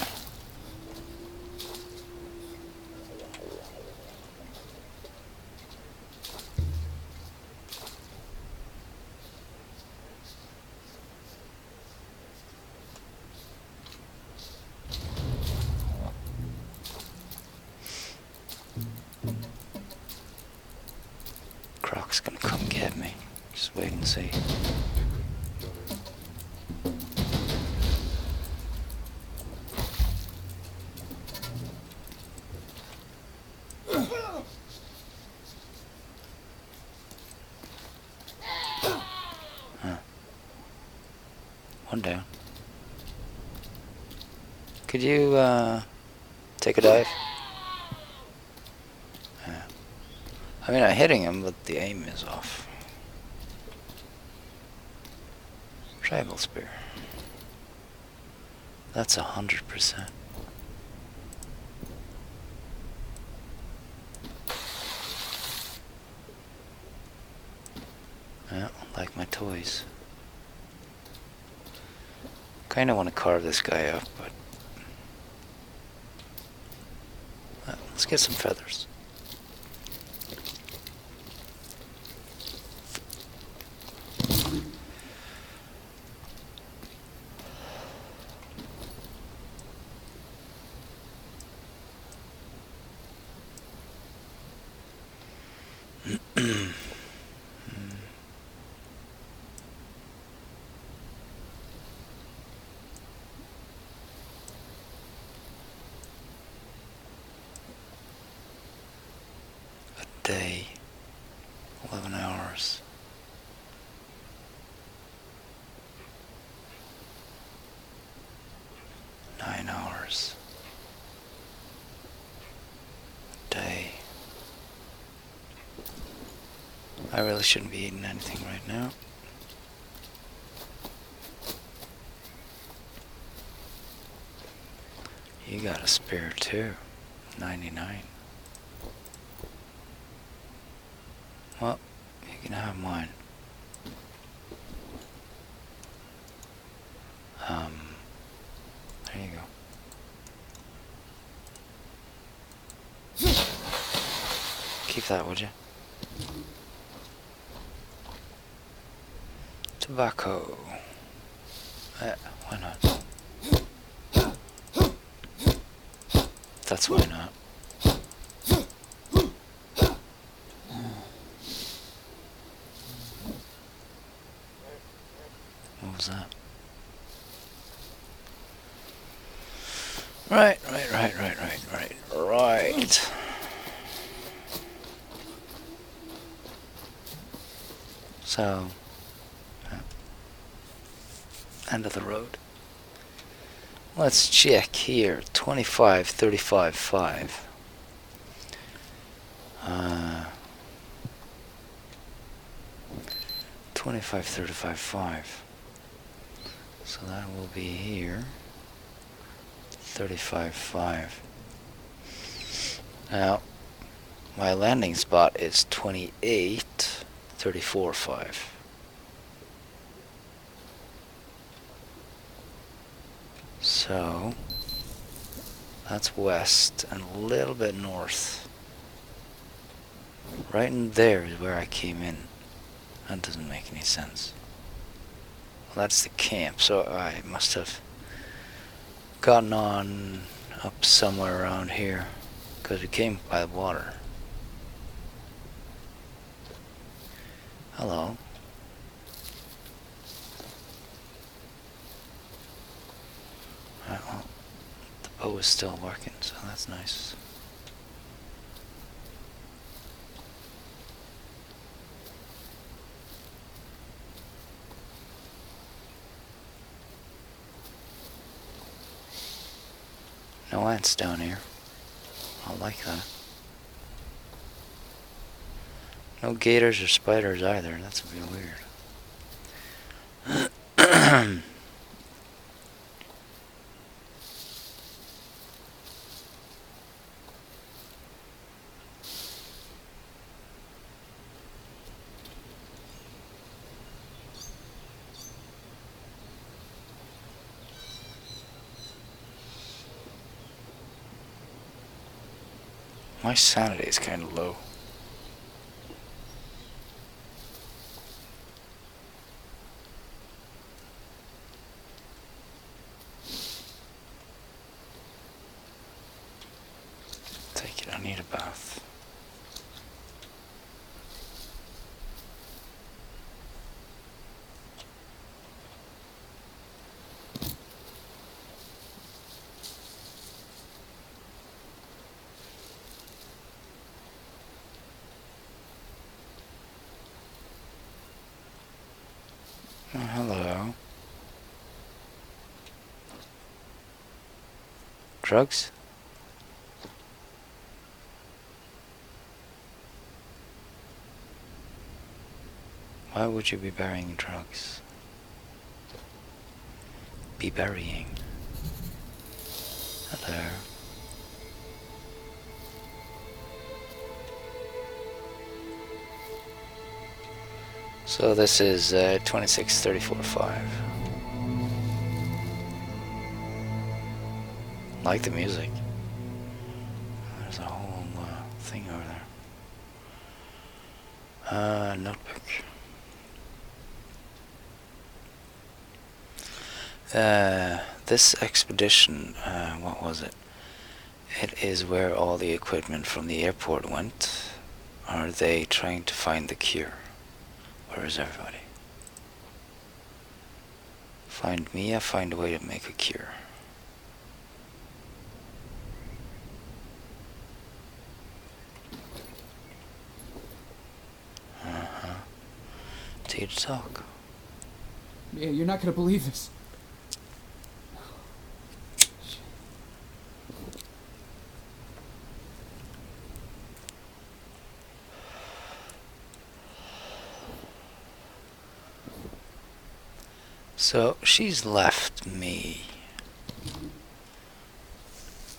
Croc's gonna come get me. Just wait and see. One down. Could you, take a dive? Yeah. I mean, I'm hitting him, but the aim is off. Tribal spear. That's 100%. Yeah, like my toys. Kinda want to carve this guy up, but let's get some feathers. day, 11 hours. Nine hours. Day. I really shouldn't be eating anything right now. You got a spare too. 99. Well, you can have mine. There you go. Keep that, would you? Tobacco. Why not? That's why not. What was that? Right. So, end of the road. Let's check here. 25, 35, 5. 25, 35, 5. So that will be here. 35, 5. Now, my landing spot is 28, 34, 5. So, that's west and a little bit north. Right in there is where I came in. That doesn't make any sense. Well, that's the camp, so I must have gotten on up somewhere around here, because we came by the water. Hello. Alright, well, the boat is still working, so that's nice. No ants down here. I like that. No gators or spiders either. That's a bit weird. My sanity is kind of low. Take it, I need a bath. Oh, hello. Drugs? Why would you be burying drugs? Be burying. Hello. So this is 26, 34, 5. Like the music. There's a whole thing over there. Notebook. This expedition, what was it? It is where all the equipment from the airport went. Are they trying to find the cure? Where is everybody? Find Mia, find a way to make a cure. you to talk. Mia, you're not gonna believe this. So, she's left me.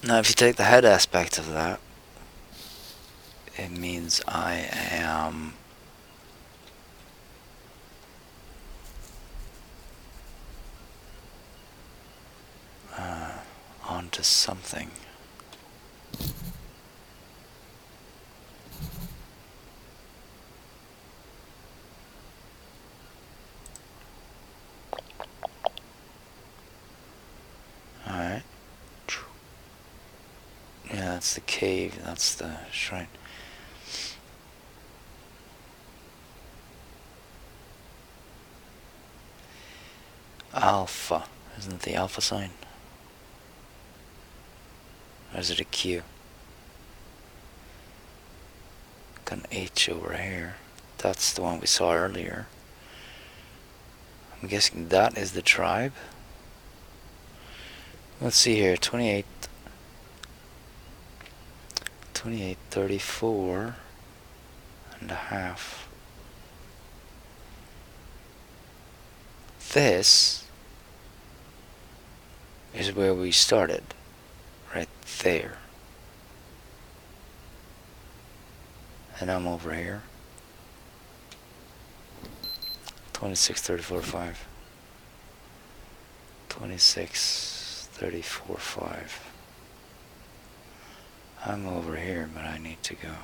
Now, if you take the head aspect of that, it means I am onto something. Alright. Yeah, that's the cave, that's the shrine. Alpha. Isn't it the alpha sign? Or is it a Q? Got an H over here. That's the one we saw earlier. I'm guessing that is the tribe. Let's see here. 2834 and a half. This is where we started. Right there. And I'm over here. 2634.5. 2634.5. I'm over here, but I need to go over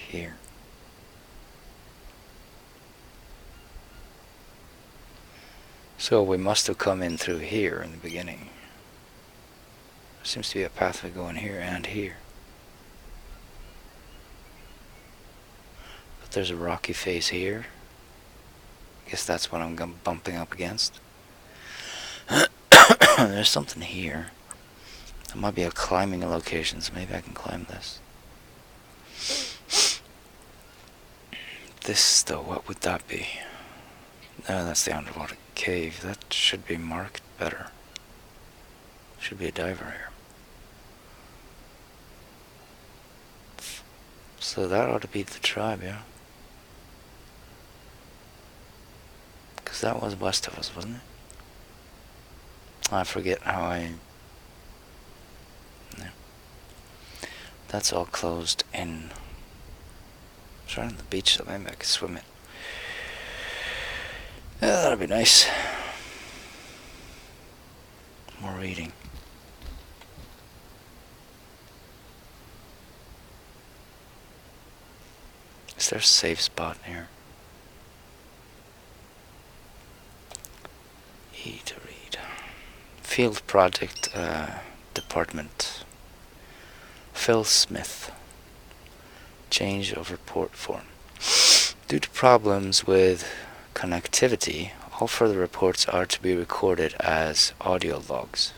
here. So we must have come in through here in the beginning. There seems to be a pathway going here and here. But there's a rocky face here. I guess that's what I'm bumping up against. There's something here. There might be a climbing location, so maybe I can climb this. This, though, what would that be? No, that's the underwater cave. That should be marked better. Should be a diver here. So that ought to be the tribe, yeah? Because that was west of us, wasn't it? I forget how I... Yeah. That's all closed in. It's right on the beach, so maybe I could swim it. Yeah, that'd be nice. More reading. Is there a safe spot here? E to read. Field Project Department. Phil Smith. Change of report form. Due to problems with connectivity, all further reports are to be recorded as audio logs.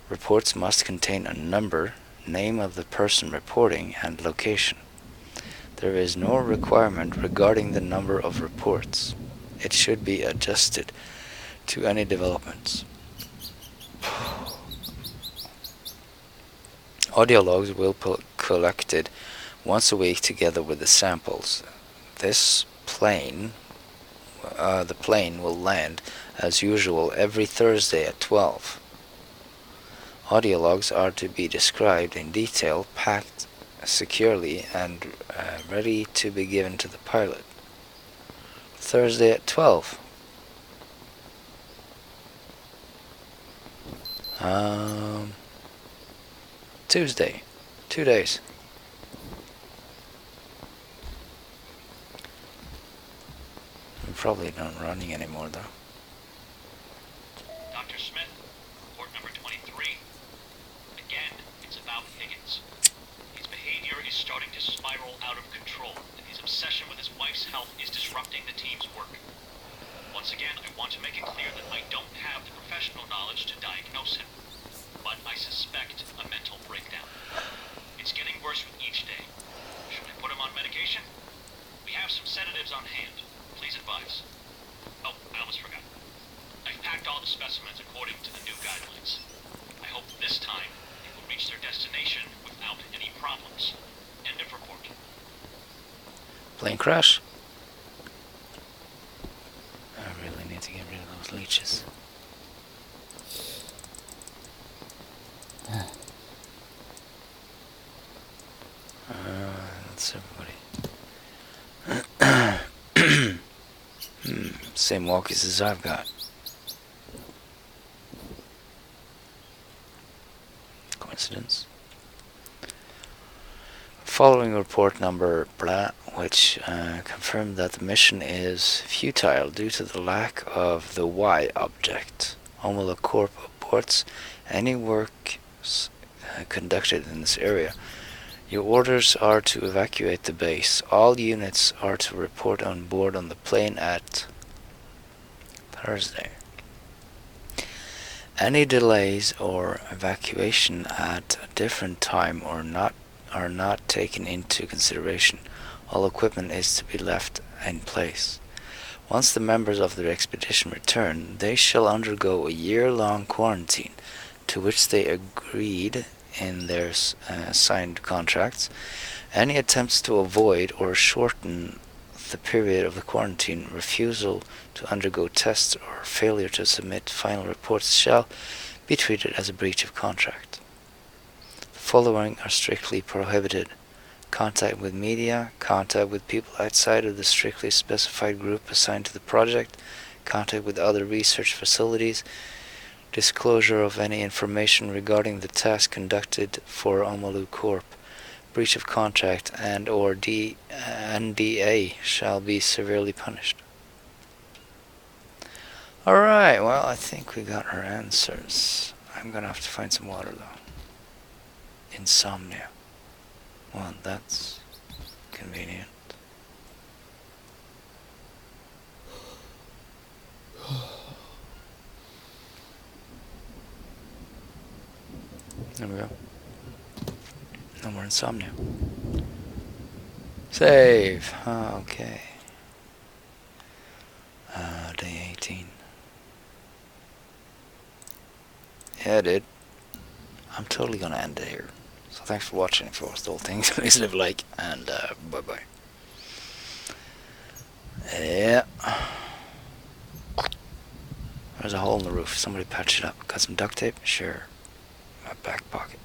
Reports must contain a number, name of the person reporting, and location. There is no requirement regarding the number of reports. It should be adjusted to any developments. Audio logs will be collected once a week together with the samples. This plane, the plane will land as usual every Thursday at 12. Audio logs are to be described in detail, packed securely, and ready to be given to the pilot. Thursday at 12. Tuesday. 2 days. We're probably not running anymore though. Dr. Smith, report number 23. Again, it's about Higgins. His behavior is starting to spiral out of control, and his obsession with his wife's health is disrupting the team's work. Once again, I want to make it clear that I don't have the professional knowledge to diagnose him, but I suspect a mental breakdown. It's getting worse with each day. Should I put him on medication? We have some specimens according to the new guidelines. I hope this time they will reach their destination without any problems. End of report. Plane crash? I really need to get rid of those leeches. That's everybody. Same walkies as I've got. Coincidence? Following report number blah, which confirmed that the mission is futile due to the lack of the Y object. Omala Corp reports any work conducted in this area. Your orders are to evacuate the base. All units are to report on board on the plane at Thursday. Any delays or evacuation at a different time are not taken into consideration. All equipment is to be left in place. Once the members of the expedition return, they shall undergo a year-long quarantine, to which they agreed in their signed contracts. Any attempts to avoid or shorten the period of the quarantine, refusal to undergo tests, or failure to submit final reports shall be treated as a breach of contract. The following are strictly prohibited: contact with media, contact with people outside of the strictly specified group assigned to the project, contact with other research facilities, disclosure of any information regarding the task conducted for Omalu Corp. Breach of contract and or NDA shall be severely punished. Alright, well, I think we got our answers. I'm gonna have to find some water though. Insomnia. Well, that's convenient. There we go. No more insomnia. Save. Okay. Day 18. Yeah, dude. I'm totally gonna end it here. So thanks for watching. If you watched the whole thing, please leave a like, and bye-bye. Yeah. There's a hole in the roof. Somebody patch it up. Got some duct tape? Sure. My back pocket.